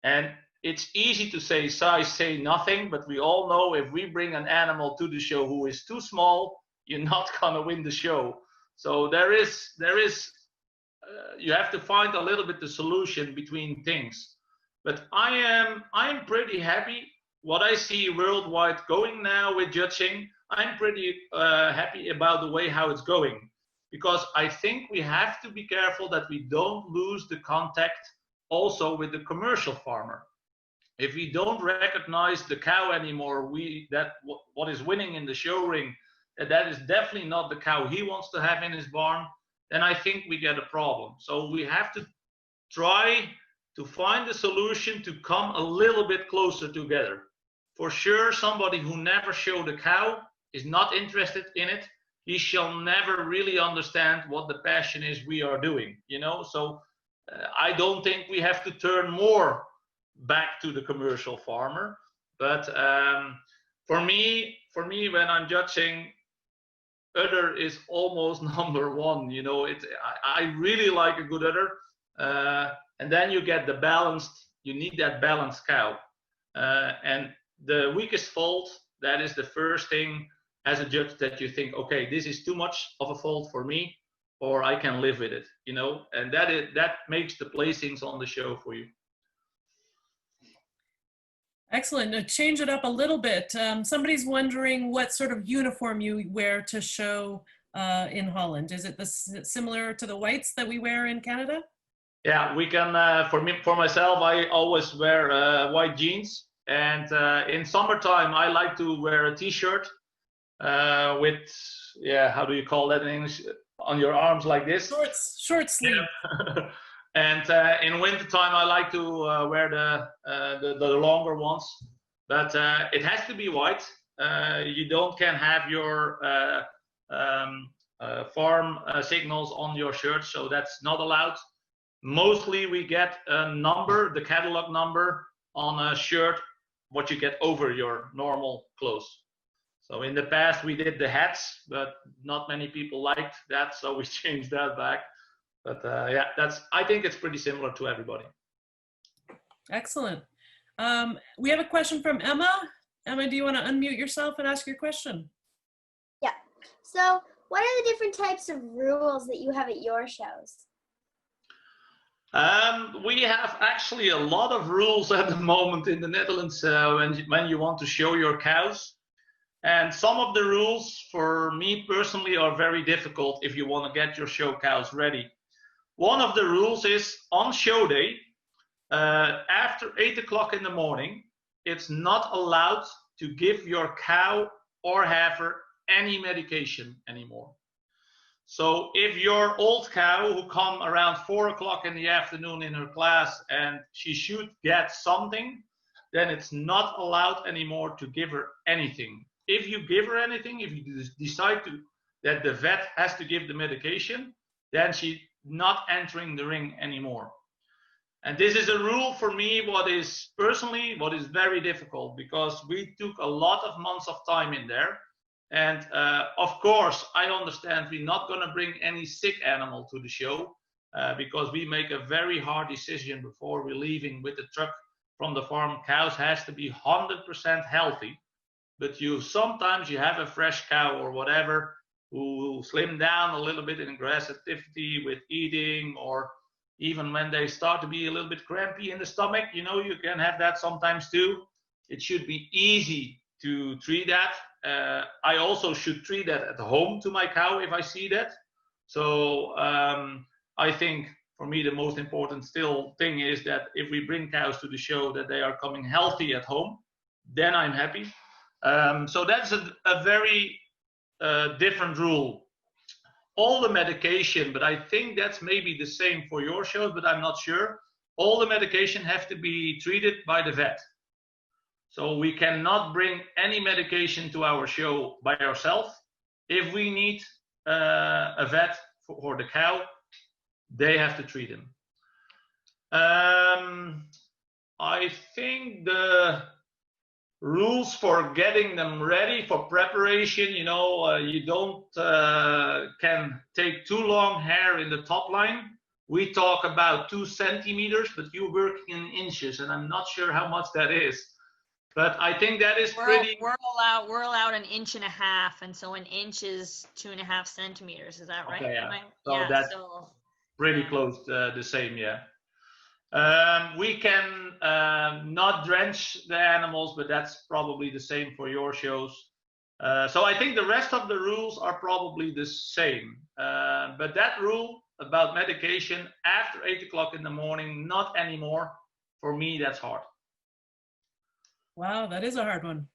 And it's easy to say size say nothing, but we all know if we bring an animal to the show who is too small, you're not gonna win the show. So there is you have to find a little bit the solution between things. But I'm pretty happy what I see worldwide going now with judging. I'm pretty happy about the way how it's going, because I think we have to be careful that we don't lose the contact also with the commercial farmer. If we don't recognize the cow anymore, what is winning in the show ring, that is definitely not the cow he wants to have in his barn, then I think we get a problem. So we have to try to find a solution to come a little bit closer together. For sure, somebody who never showed a cow is not interested in it. He shall never really understand what the passion is we are doing, you know? So I don't think we have to turn more back to the commercial farmer. But for me, when I'm judging, udder is almost number one. You know, I really like a good udder. And then you get the balanced, you need that balanced cow. And the weakest fold, that is the first thing as a judge that you think, okay, this is too much of a fault for me, or I can live with it, you know, and that makes the placings on the show for you. Excellent. To change it up a little bit, somebody's wondering what sort of uniform you wear to show in Holland. Is it similar to the whites that we wear in Canada? Yeah, we can. For myself, I always wear white jeans, and in summertime, I like to wear a T-shirt with, yeah, how do you call that in English? On your arms like this. Short sleeve. Yeah. And in wintertime, I like to wear the longer ones, but it has to be white. You can have your farm signals on your shirt, so that's not allowed. Mostly we get a number, the catalog number on a shirt, what you get over your normal clothes. So in the past we did the hats, but not many people liked that, so we changed that back. But yeah, I think it's pretty similar to everybody. Excellent. We have a question from Emma. Emma, do you want to unmute yourself and ask your question? Yeah. So what are the different types of rules that you have at your shows? We have actually a lot of rules at the moment in the Netherlands when you want to show your cows. And some of the rules for me personally are very difficult if you want to get your show cows ready. One of the rules is on show day, after 8 o'clock in the morning, it's not allowed to give your cow or heifer any medication anymore. So if your old cow who come around 4 o'clock in the afternoon in her class and she should get something, then it's not allowed anymore to give her anything. If you give her anything, if you decide that the vet has to give the medication, then she's not entering the ring anymore. And this is a rule for me, what is very difficult, because we took a lot of months of time in there. And of course, I understand we're not going to bring any sick animal to the show because we make a very hard decision before we're leaving with the truck from the farm. Cows has to be 100% healthy, but sometimes you have a fresh cow or whatever who will slim down a little bit in grass activity with eating, or even when they start to be a little bit crampy in the stomach, you know, you can have that sometimes too. It should be easy to treat that. I also should treat that at home to my cow if I see that. So I think for me the most important thing is that if we bring cows to the show, that they are coming healthy at home, then I'm happy. So that's a very different rule. All the medication, but I think that's maybe the same for your shows, but I'm not sure. All the medication have to be treated by the vet. So we cannot bring any medication to our show by ourselves. If we need a vet for the cow, they have to treat him. I think the rules for getting them ready for preparation, you know, you don't can take too long hair in the top line. We talk about 2 centimeters, but you work in inches, and I'm not sure how much that is. But I think that is pretty. We're allowed 1.5 inches, and so an inch is 2.5 centimeters. Is that right? Okay, yeah. So yeah, that's so, pretty yeah. close to the same, yeah. We can not drench the animals, but that's probably the same for your shows. So I think the rest of the rules are probably the same. But that rule about medication after 8 o'clock in the morning, not anymore. For me, that's hard. Wow, that is a hard one.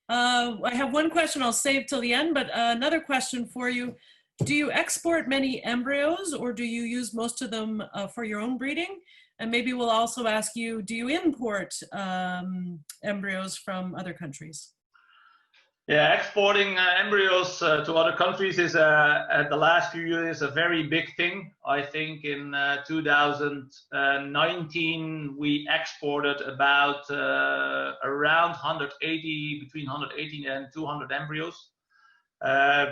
I have one question I'll save till the end, but another question for you. Do you export many embryos, or do you use most of them for your own breeding? And maybe we'll also ask you, do you import embryos from other countries? Yeah, exporting embryos to other countries is at the last few years a very big thing. I think in 2019 we exported about around between 180 and 200 embryos.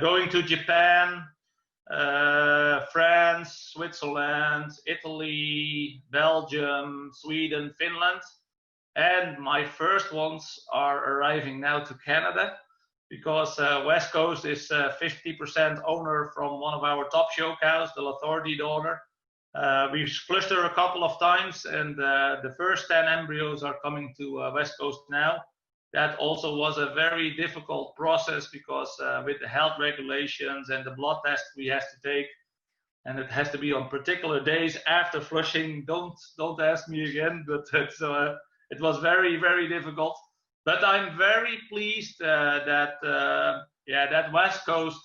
Going to Japan, France, Switzerland, Italy, Belgium, Sweden, Finland, and my first ones are arriving now to Canada. because West Coast is 50% owner from one of our top show cows, the Authority daughter. We've flushed her a couple of times, and the first 10 embryos are coming to West Coast now. That also was a very difficult process because with the health regulations and the blood test we have to take, and it has to be on particular days after flushing. Don't ask me again, but it was very, very difficult. But I'm very pleased that West Coast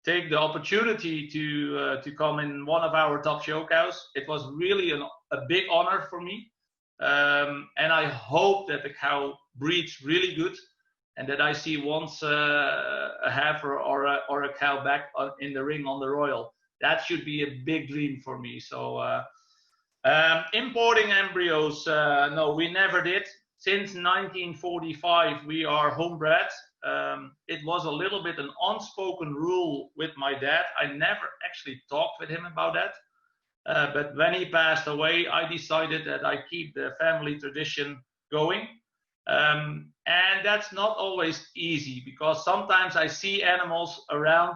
take the opportunity to come in one of our top show cows. It was really a big honor for me, and I hope that the cow breeds really good, and that I see once a heifer or a cow back in the ring on the Royal. That should be a big dream for me. So importing embryos, no, we never did. Since 1945, we are homebred. It was a little bit an unspoken rule with my dad. I never actually talked with him about that. But when he passed away, I decided that I keep the family tradition going. And that's not always easy, because sometimes I see animals around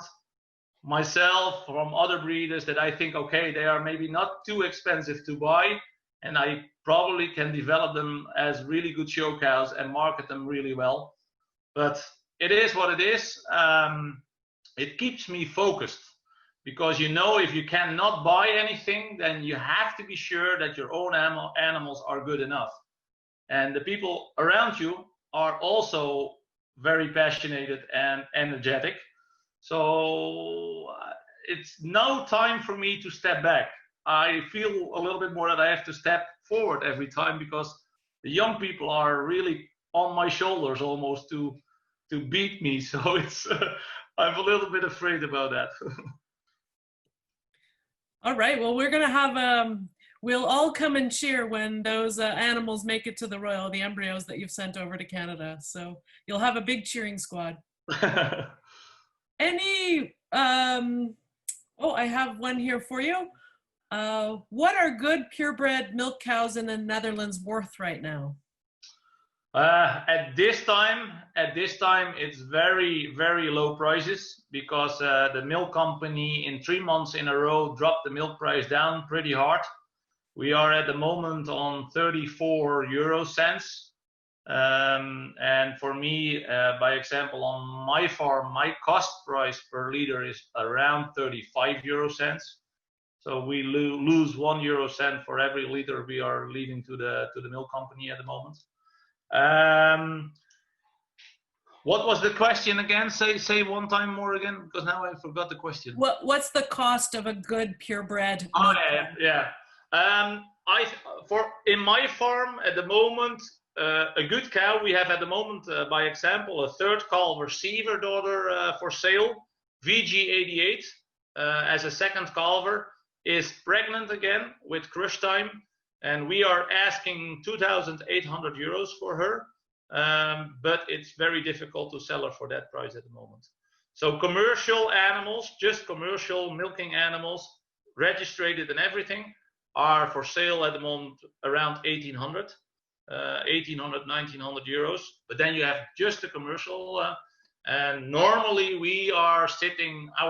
myself from other breeders that I think, okay, they are maybe not too expensive to buy, and I probably can develop them as really good show cows and market them really well. But it is what it is. It keeps me focused, because if you cannot buy anything, then you have to be sure that your own animals are good enough. And the people around you are also very passionate and energetic. So it's no time for me to step back. I feel a little bit more that I have to step forward every time, because the young people are really on my shoulders almost to beat me. So it's I'm a little bit afraid about that. All right. Well, we're going to have we'll all come and cheer when those animals make it to the Royal, the embryos that you've sent over to Canada. So you'll have a big cheering squad. Any, I have one here for you. What are good purebred milk cows in the Netherlands worth right now? At this time, it's very, very low prices, because the milk company in 3 months in a row dropped the milk price down pretty hard. We are at the moment on 34 euro cents. And for me, by example, on my farm, my cost price per liter is around 35 euro cents. So we lose 1 euro cent for every liter we are leaving to the milk company at the moment. What was the question again? Say one time more again, because now I forgot the question. What's the cost of a good purebred milk cow? Yeah. In my farm at the moment, a good cow we have at the moment, by example, a third calver Seaver daughter for sale, VG88, as a second calver, is pregnant again with crush time, and we are asking 2,800 euros for her, but it's very difficult to sell her for that price at the moment. So commercial animals, just commercial milking animals, registered and everything, are for sale at the moment around 1,800, 1,900 euros. But then you have just the commercial, and normally our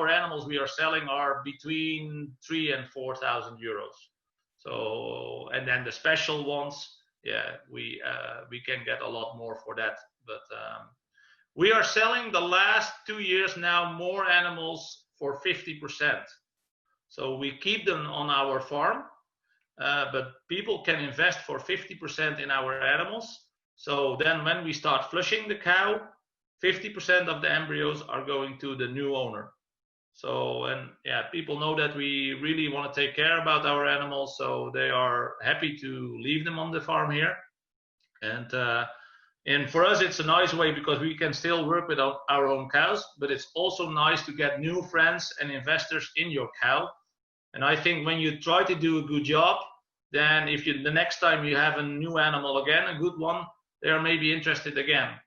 animals we are selling are between 3,000 and 4,000 euros. So, and then the special ones, we can get a lot more for that. But we are selling the last 2 years now more animals for 50%. So we keep them on our farm, but people can invest for 50% in our animals. So then when we start flushing the cow, 50% of the embryos are going to the new owner. So, and people know that we really want to take care about our animals, so they are happy to leave them on the farm here. And for us, it's a nice way, because we can still work with our own cows, but it's also nice to get new friends and investors in your cow. And I think when you try to do a good job, then if the next time you have a new animal again, a good one, they are maybe interested again.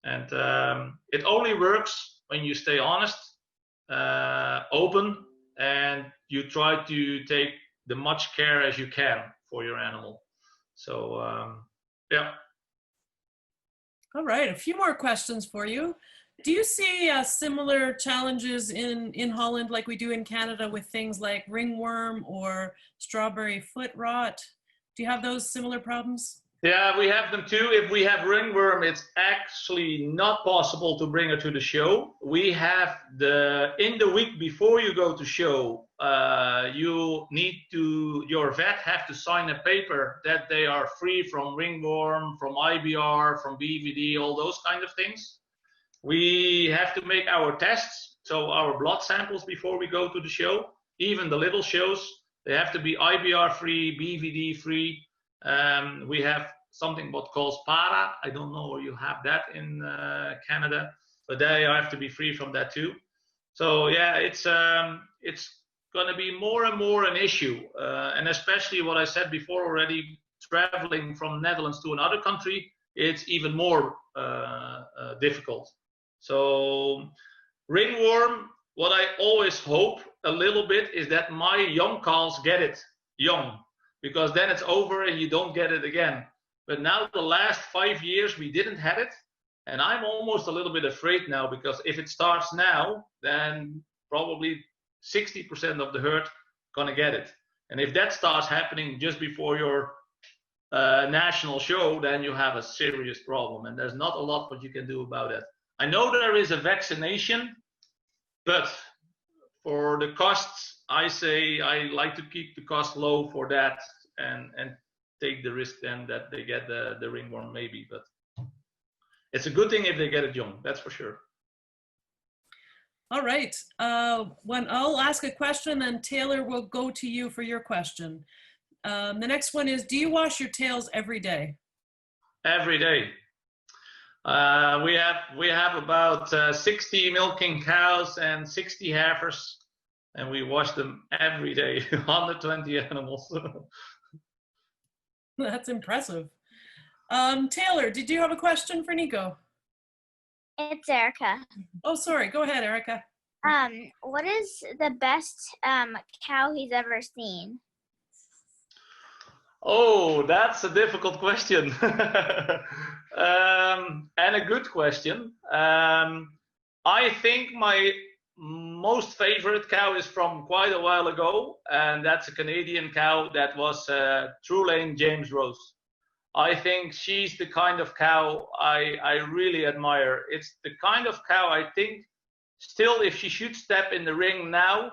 And it only works when you stay honest, open, and you try to take the much care as you can for your animal. So All right, a few more questions for you. Do you see similar challenges in Holland like we do in Canada with things like ringworm or strawberry foot rot? Do you have those similar problems? Yeah, we have them too. If we have ringworm, it's actually not possible to bring her to the show. We have in the week before you go to show, your vet have to sign a paper that they are free from ringworm, from IBR, from BVD, all those kind of things. We have to make our tests, so our blood samples before we go to the show. Even the little shows, they have to be IBR free, BVD free. We have something what calls para. I don't know if you have that in Canada, but they have to be free from that too. So yeah, it's going to be more and more an issue, and especially what I said before already, traveling from Netherlands to another country, it's even more difficult. So ringworm, what I always hope a little bit is that my young calves get it young, because then it's over and you don't get it again. But now the last 5 years we didn't have it, and I'm almost a little bit afraid now, because if it starts now, then probably 60% of the herd gonna get it. And if that starts happening just before your national show, then you have a serious problem, and there's not a lot what you can do about it. I know there is a vaccination, but for the costs, I say I like to keep the cost low for that, and take the risk then that they get the ringworm maybe. But it's a good thing if they get it young, that's for sure. All right, I'll ask a question, then Taylor will go to you for your question. The next one is, do you wash your tails every day? Every day. We have about 60 milking cows and 60 heifers, and we wash them every day, 120 animals. That's impressive. Taylor, did you have a question for Nico? It's Erica. Oh, sorry. Go ahead, Erica. What is the best cow he's ever seen? Oh, that's a difficult question. And a good question. I think my most favorite cow is from quite a while ago, and that's a Canadian cow that was True Lane James Rose. I think she's the kind of cow I really admire. It's the kind of cow I think still, if she should step in the ring now,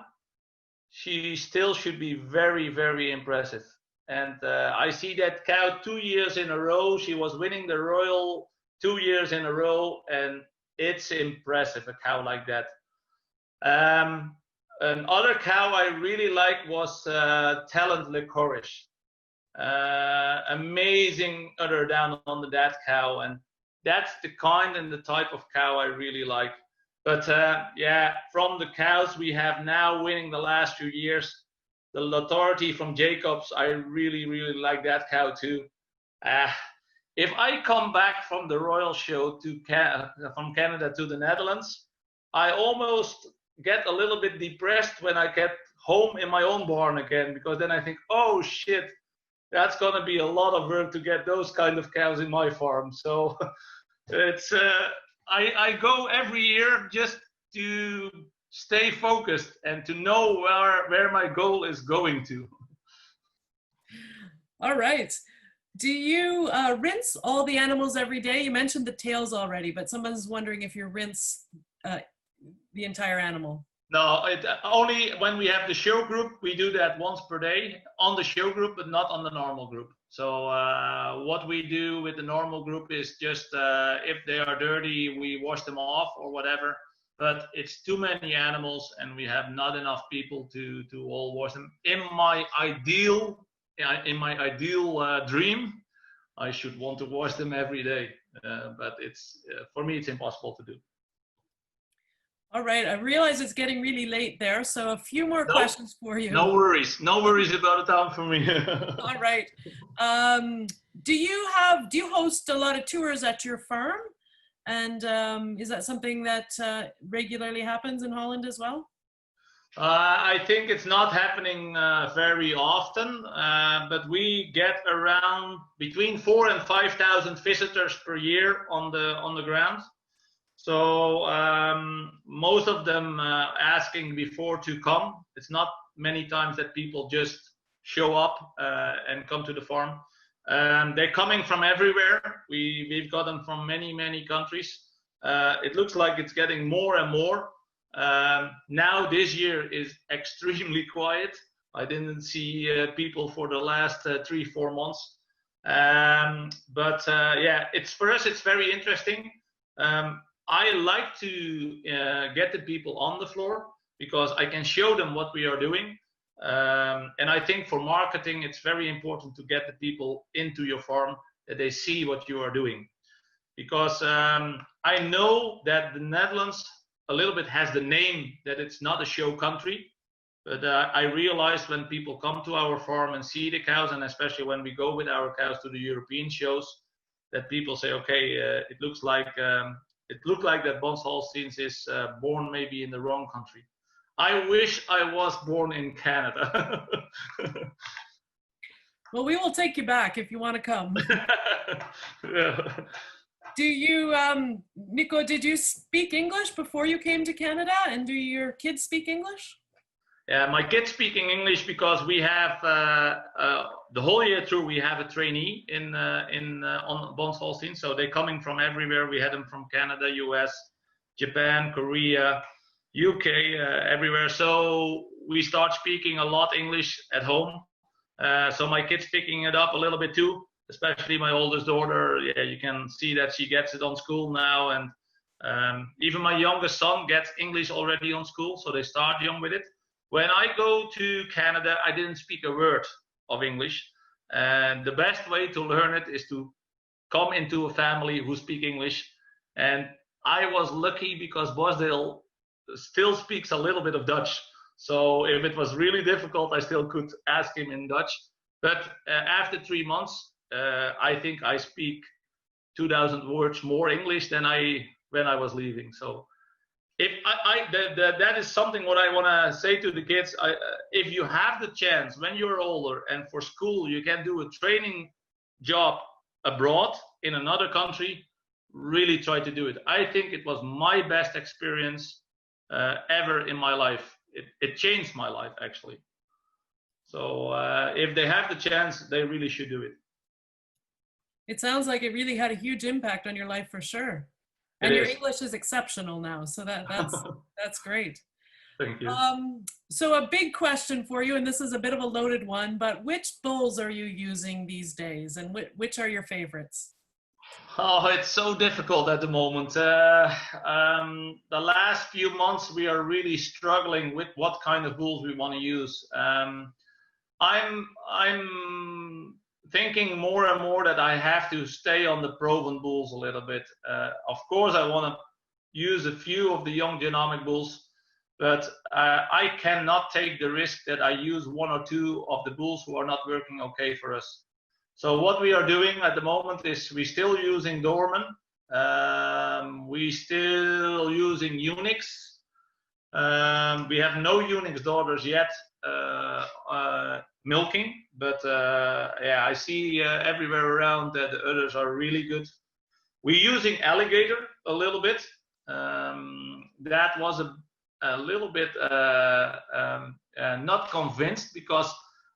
she still should be very, very impressive. And I see that cow 2 years in a row. She was winning the Royal 2 years in a row, and it's impressive, a cow like that. Another cow I really liked was Talent Licorice. Amazing udder down on that cow, and that's the kind and the type of cow I really like. But yeah, from the cows we have now winning the last few years, the L'Authority from Jacobs, I really, really like that cow too. If I come back from the Royal Show from Canada to the Netherlands, I almost get a little bit depressed when I get home in my own barn again, because then I think, oh shit, that's gonna be a lot of work to get those kind of cows in my farm. So it's I go every year just to stay focused and to know where my goal is going to. All right. Do you rinse all the animals every day? You mentioned the tails already, but someone's wondering if you rinse the entire animal. No, only when we have the show group, we do that once per day on the show group, but not on the normal group. So what we do with the normal group is just if they are dirty, we wash them off or whatever. But it's too many animals, and we have not enough people to all wash them. In my ideal dream, I should want to wash them every day, but it's for me it's impossible to do. All right, I realize it's getting really late there, so a few more questions for you. No worries about the time for me. All right. Do you host a lot of tours at your farm? And is that something that regularly happens in Holland as well? I think it's not happening very often, but we get around between 4,000 and 5,000 visitors per year on the ground. So most of them asking before to come. It's not many times that people just show up and come to the farm. They're coming from everywhere. We've got them from many countries. It looks like it's getting more and more. Now this year is extremely quiet. I didn't see people for the last 3-4 months. But yeah, for us it's very interesting. I like to get the people on the floor because I can show them what we are doing. And I think for marketing, it's very important to get the people into your farm, that they see what you are doing. Because I know that the Netherlands a little bit has the name that it's not a show country. But I realized when people come to our farm and see the cows, and especially when we go with our cows to the European shows, that people say, okay, it looks like that Bons-Holsteins is born maybe in the wrong country. I wish I was born in Canada. Well, we will take you back if you want to come. Yeah. Do you, Nico, did you speak English before you came to Canada? And do your kids speak English? Yeah, my kids speaking English because we have the whole year through we have a trainee on Bons-Holstein. So they're coming from everywhere. We had them from Canada, US, Japan, Korea, UK, everywhere. So we start speaking a lot English at home. So my kids picking it up a little bit too, especially my oldest daughter. Yeah, you can see that she gets it on school now, and even my youngest son gets English already on school. So they start young with it. When I go to Canada, I didn't speak a word of English. And the best way to learn it is to come into a family who speak English. And I was lucky because Bosdale still speaks a little bit of Dutch. So if it was really difficult, I still could ask him in Dutch. But after 3 months, I think I speak 2,000 words more English than when I was leaving. So if that is something what I want to say to the kids. If you have the chance when you're older and for school you can do a training job abroad in another country, really try to do it. I think it was my best experience ever in my life. It changed my life actually. So if they have the chance, they really should do it. It sounds like it really had a huge impact on your life for sure. And your English is exceptional now, so that's great. Thank you. So a big question for you, and this is a bit of a loaded one, but which bulls are you using these days, and which are your favorites? Oh, it's so difficult at the moment. The last few months, we are really struggling with what kind of bulls we want to use. I'm thinking more and more that I have to stay on the proven bulls a little bit. Of course, I want to use a few of the young genomic bulls, but I cannot take the risk that I use 1 or 2 of the bulls who are not working okay for us. So what we are doing at the moment is we're still using Dorman. We're still using Unix. We have no Unix daughters yet milking, but yeah, I see everywhere around that the others are really good. We're using Alligator a little bit. That was a little bit not convinced because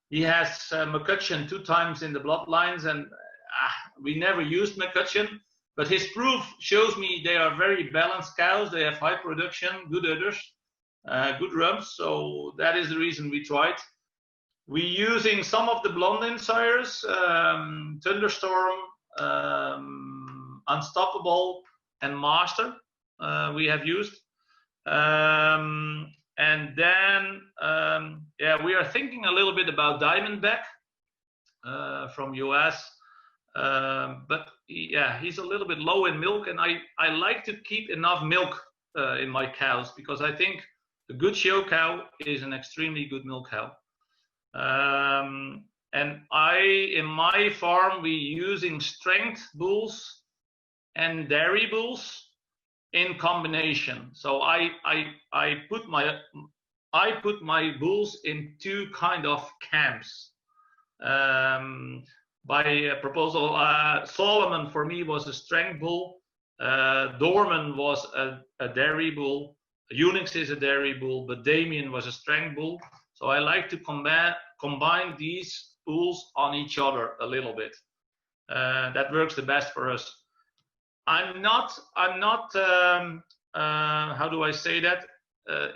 he has McCutcheon 2 times in the bloodlines, and we never used McCutcheon. But his proof shows me they are very balanced cows. They have high production, good udders, good rumps. So that is the reason we tried. We're using some of the Blondin sires, Thunderstorm, Unstoppable, and Master. We have used. And then, yeah, we are thinking a little bit about Diamondback from US. But yeah, he's a little bit low in milk, and I like to keep enough milk in my cows because I think a good show cow is an extremely good milk cow. And in my farm, we're using strength bulls and dairy bulls in combination. So I I put my bulls in two kind of camps. By proposal, Solomon for me was a strength bull. Dorman was a dairy bull. Unix is a dairy bull, but Damien was a strength bull. So I like to combine these bulls on each other a little bit. That works the best for us. I'm not. How do I say that?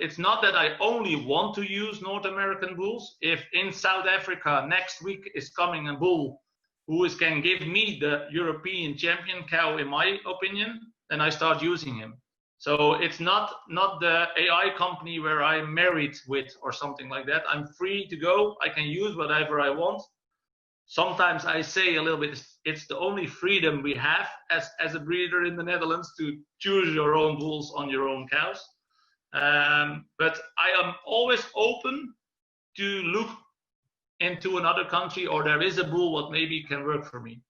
It's not that I only want to use North American bulls. If in South Africa next week is coming a bull who can give me the European champion cow, in my opinion, then I start using him. So it's not the AI company where I'm married with or something like that. I'm free to go. I can use whatever I want. Sometimes I say a little bit, it's the only freedom we have as a breeder in the Netherlands to choose your own bulls on your own cows. But I am always open to look into another country, or there is a bull what maybe can work for me.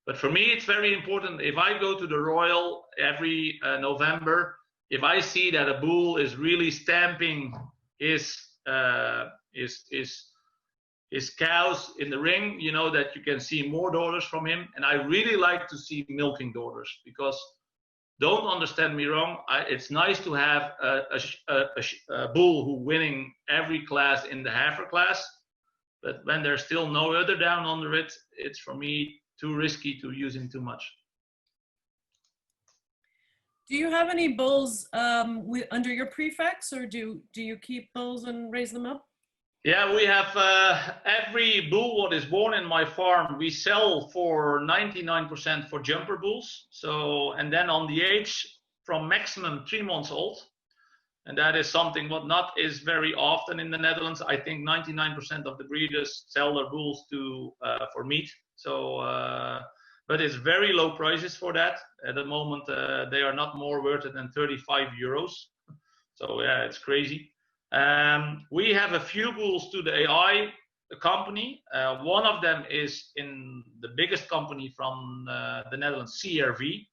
But for me, it's very important. If I go to the Royal every November, if I see that a bull is really stamping his cows in the ring, you know that you can see more daughters from him. And I really like to see milking daughters, because don't understand me wrong, it's nice to have a bull who winning every class in the heifer class. But when there's still no other down under it, it's for me too risky to use him too much. Do you have any bulls under your prefix, or do you keep bulls and raise them up? Yeah, we have every bull what is born in my farm, we sell for 99% for jumper bulls. So, and then on the age from maximum 3 months old. And that is something what not is very often in the Netherlands. I think 99% of the breeders sell their bulls for meat. So, but it's very low prices for that. At the moment, they are not more worth than 35 euros. So yeah, it's crazy. We have a few bulls to the AI company. One of them is in the biggest company from the Netherlands, CRV.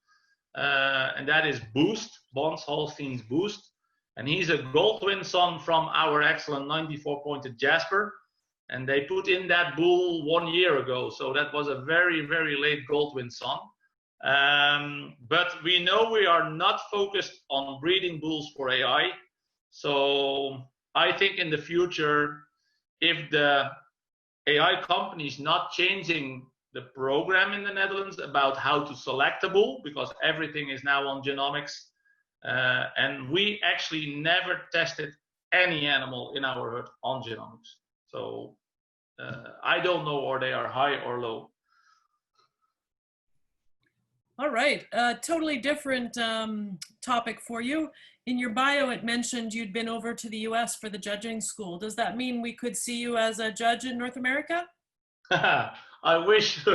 And that is Boost, Bons-Holsteins Boost. And he's a gold twin son from our excellent 94 pointed Jasper. And they put in that bull 1 year ago. So that was a very, very late gold twin son. But we know we are not focused on breeding bulls for AI. So I think in the future, if the AI company is not changing the program in the Netherlands about how to select a bull, because everything is now on genomics, and we actually never tested any animal in our herd on genomics. So I don't know or they are high or low. All right, totally different topic for you. In your bio, it mentioned you'd been over to the US for the judging school. Does that mean we could see you as a judge in North America? I wish.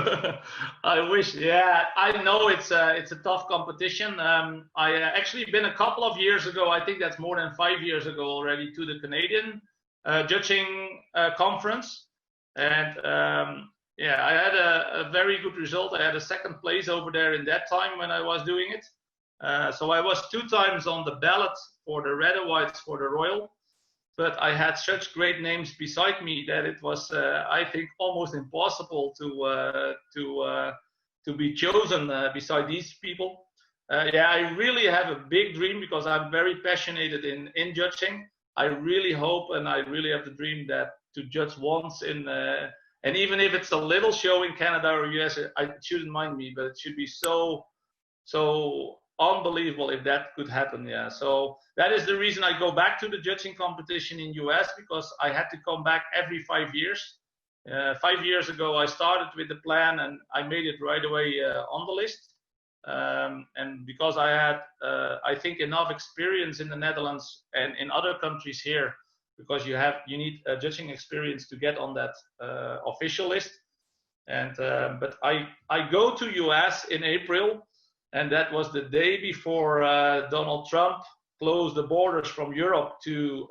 I wish. Yeah, I know it's a tough competition. I actually been a couple of years ago, I think that's more than 5 years ago already, to the Canadian judging conference. And yeah, I had a very good result. I had a second place over there in that time when I was doing it. So I was 2 times on the ballot for the red and whites for the Royal. But I had such great names beside me that it was, I think, almost impossible to be chosen beside these people. Yeah, I really have a big dream, because I'm very passionate in judging. I really hope, and I really have the dream that to judge once in, and even if it's a little show in Canada or US, it shouldn't mind me, but it should be so unbelievable if that could happen. Yeah, so that is the reason I go back to the judging competition in US, because I had to come back every 5 years. 5 years ago I started with the plan, and I made it right away on the list. And because I had I think enough experience in the Netherlands and in other countries here, because you need judging experience to get on that official list. And but I go to US in April. And that was the day before Donald Trump closed the borders from Europe to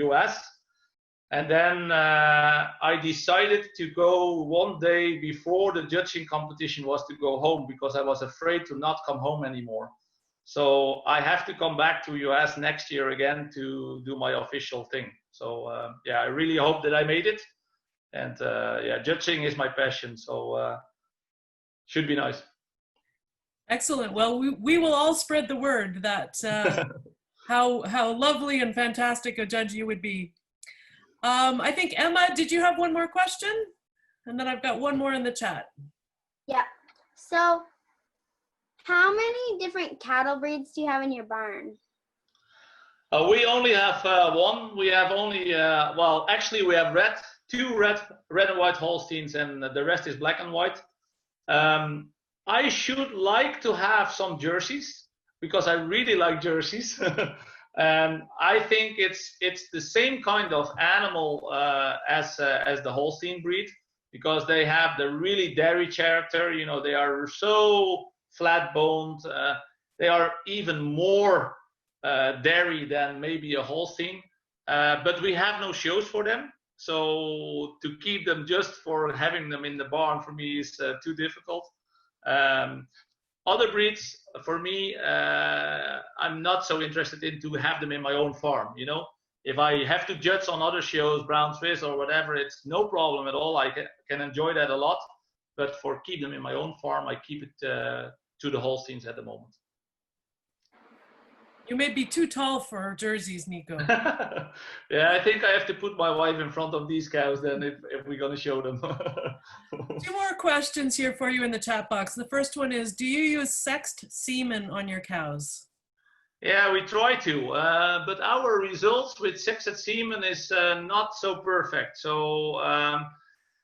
US. And then I decided to go one day before the judging competition was to go home, because I was afraid to not come home anymore. So I have to come back to US next year again to do my official thing. So yeah, I really hope that I made it. And yeah, judging is my passion, so should be nice. Excellent. Well, we will all spread the word that how lovely and fantastic a judge you would be. I think, Emma, did you have one more question? And then I've got one more in the chat. Yeah. So how many different cattle breeds do you have in your barn? We only have one. We have only, well, actually we have two red and white Holsteins, and the rest is black and white. I should like to have some jerseys because I really like jerseys. And I think it's the same kind of animal as the Holstein breed, because they have the really dairy character. You know, they are so flat-boned. They are even more dairy than maybe a Holstein. But we have no shows for them. So to keep them just for having them in the barn for me is too difficult. Other breeds, for me, I'm not so interested in to have them in my own farm. You know, if I have to judge on other shows, Brown Swiss or whatever, it's no problem at all. I can enjoy that a lot. But for keep them in my own farm, I keep it to the Holsteins at the moment. You may be too tall for jerseys, Nico. Yeah, I think I have to put my wife in front of these cows then if we're going to show them. Two more questions here for you in the chat box. The first one is, do you use sexed semen on your cows? Yeah, we try to, but our results with sexed semen is not so perfect. So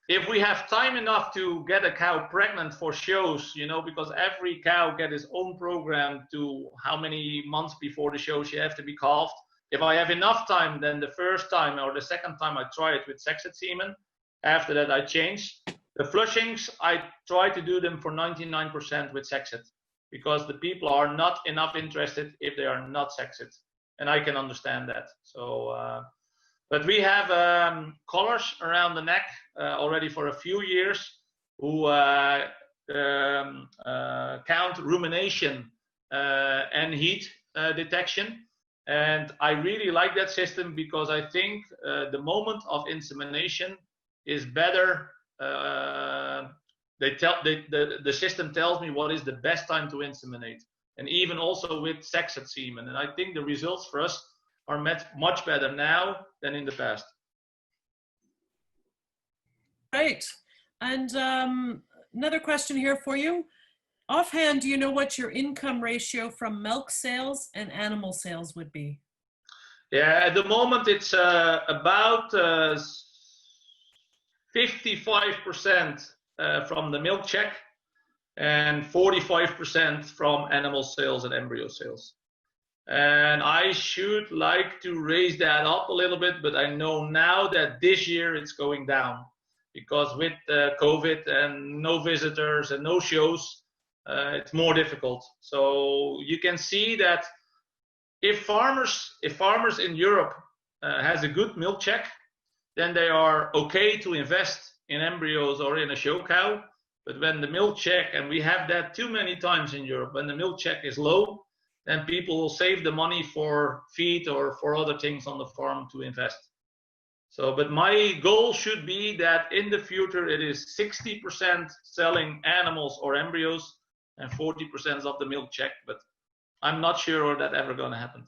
if we have time enough to get a cow pregnant for shows, you know, because every cow gets its own program to how many months before the show she has to be calved. If I have enough time, then the first time or the second time I try it with sexed semen. After that, I change. The flushings, I try to do them for 99% with sexed, because the people are not enough interested if they are not sexed. And I can understand that. So, but we have collars around the neck already for a few years who count rumination and heat detection. And I really like that system because I think the moment of insemination is better. The system tells me what is the best time to inseminate, and even also with sexed semen. And I think the results for us are much better now than in the past. Right. And another question here for you. Offhand, do you know what your income ratio from milk sales and animal sales would be? Yeah, at the moment it's about 55% from the milk check and 45% from animal sales and embryo sales. And I should like to raise that up a little bit, but I know now that this year it's going down because with COVID and no visitors and no shows, it's more difficult. So you can see that if farmers in Europe has a good milk check, then they are okay to invest in embryos or in a show cow. But when the milk check, and we have that too many times in Europe, when the milk check is low, then people will save the money for feed or for other things on the farm to invest. So, but my goal should be that in the future it is 60% selling animals or embryos and 40% of the milk check. But I'm not sure that ever going to happen.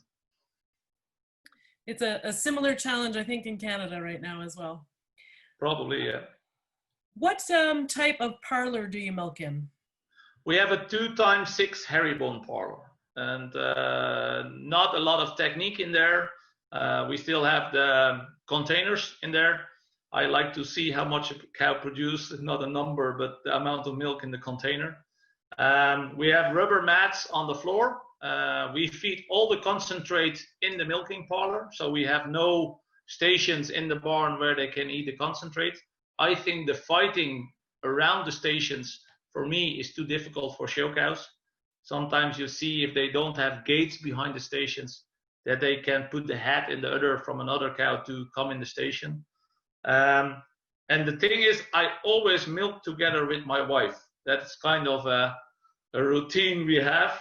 It's a similar challenge, I think, in Canada right now as well. Probably, yeah. What type of parlor do you milk in? We have a 2x6 herringbone parlor, and not a lot of technique in there. We still have the containers in there. I like to see how much a cow produces, not a number, but the amount of milk in the container. We have rubber mats on the floor. We feed all the concentrate in the milking parlor, so we have no stations in the barn where they can eat the concentrate. I think the fighting around the stations for me is too difficult for show cows. Sometimes you see if they don't have gates behind the stations that they can put the head in the udder from another cow to come in the station. And the thing is, I always milk together with my wife. That's kind of a routine we have.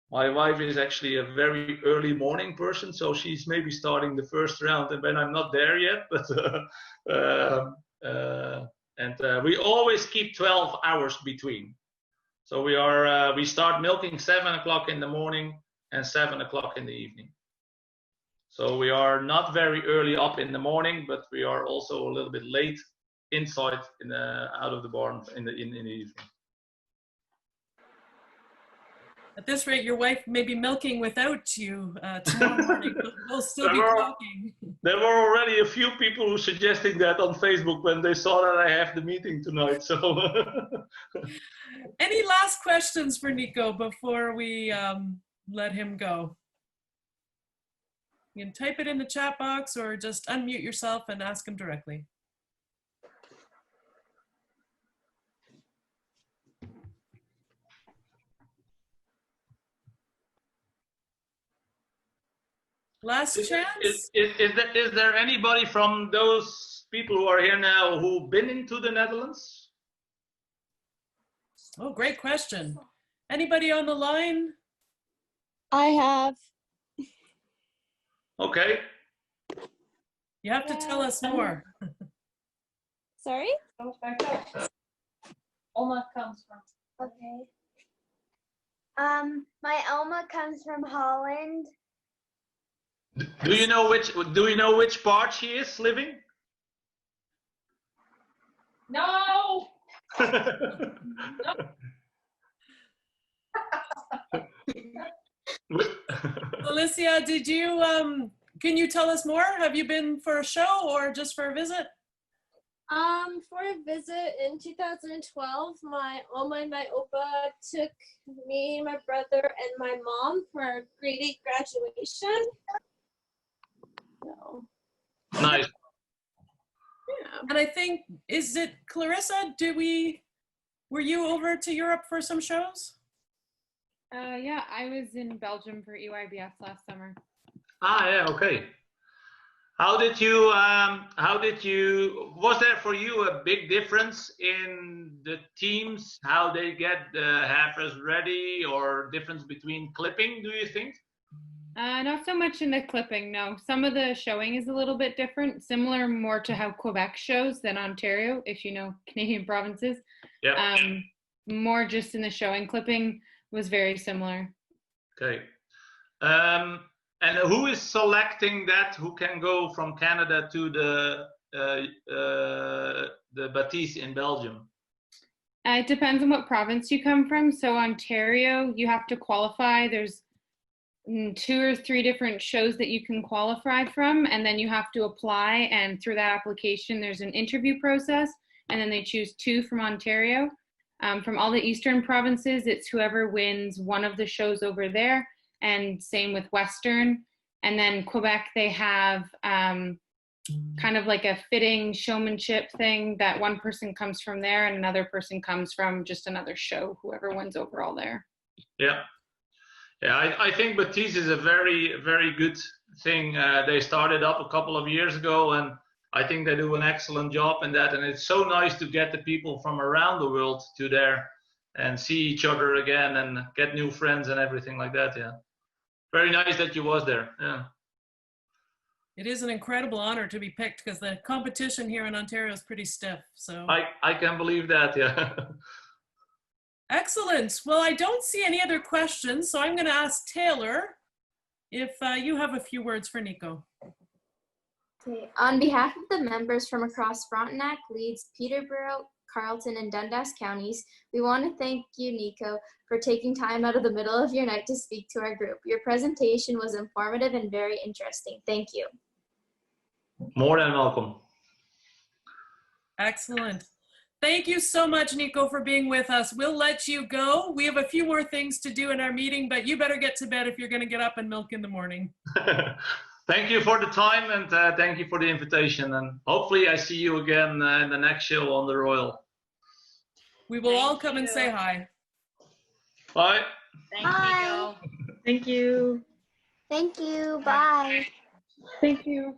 My wife is actually a very early morning person, so she's maybe starting the first round, and when I'm not there yet. But we always keep 12 hours between. So we start milking 7 o'clock in the morning and 7 o'clock in the evening. So we are not very early up in the morning, but we are also a little bit late inside out of the barn in the evening. At this rate, your wife may be milking without you tomorrow morning. We'll still be talking. There were already a few people who suggesting that on Facebook when they saw that I have the meeting tonight. So, any last questions for Nico before we let him go? You can type it in the chat box or just unmute yourself and ask him directly. Last chance? Is there anybody from those people who are here now who've been into the Netherlands? Oh, great question. Anybody on the line? I have. Okay. You have to tell us more. Sorry? Oma comes from. Okay. My Oma comes from Holland. Do you know which part she is living? No. Alicia, did you can you tell us more? Have you been for a show or just for a visit? For a visit in 2012, my Oma and my Opa took me, my brother, and my mom for our grade 8 graduation. So, Nice. yeah. And I think, is it Clarissa? Were you over to Europe for some shows? Yeah, I was in Belgium for EYBS last summer. Ah, yeah, okay. How did you, was there for you a big difference in the teams, how they get the heifers ready, or difference between clipping, do you think? Not so much in the clipping, no. Some of the showing is a little bit different, similar more to how Quebec shows than Ontario, if you know Canadian provinces. Yeah. More just in the showing. Clipping was very similar. Okay. And who is selecting that? Who can go from Canada to the Baptiste in Belgium? It depends on what province you come from. So Ontario, you have to qualify. There's 2 or 3 different shows that you can qualify from, and then you have to apply, and through that application there's an interview process, and then they choose 2 from Ontario. From all the eastern provinces, it's whoever wins one of the shows over there, and same with Western. And then Quebec, they have kind of like a fitting showmanship thing that one person comes from there and another person comes from just another show, whoever wins overall there. Yeah. Yeah, I think Baptiste is a very, very good thing. They started up a couple of years ago, and I think they do an excellent job in that. And it's so nice to get the people from around the world to there and see each other again and get new friends and everything like that. Yeah, very nice that you was there. Yeah. It is an incredible honor to be picked because the competition here in Ontario is pretty stiff. So I can believe that. Yeah. Excellent. Well, I don't see any other questions, so I'm going to ask Taylor if you have a few words for Nico. Okay. On behalf of the members from across Frontenac, Leeds, Peterborough, Carleton, and Dundas counties, we want to thank you, Nico, for taking time out of the middle of your night to speak to our group. Your presentation was informative and very interesting. Thank you. More than welcome. Excellent. Thank you so much, Nico, for being with us. We'll let you go. We have a few more things to do in our meeting, but you better get to bed if you're going to get up and milk in the morning. Thank you for the time, and thank you for the invitation. And hopefully I see you again in the next show on the Royal. We will all come and say hi. Bye. Thank Bye. you. Thank you. Thank you. Bye. Thank you.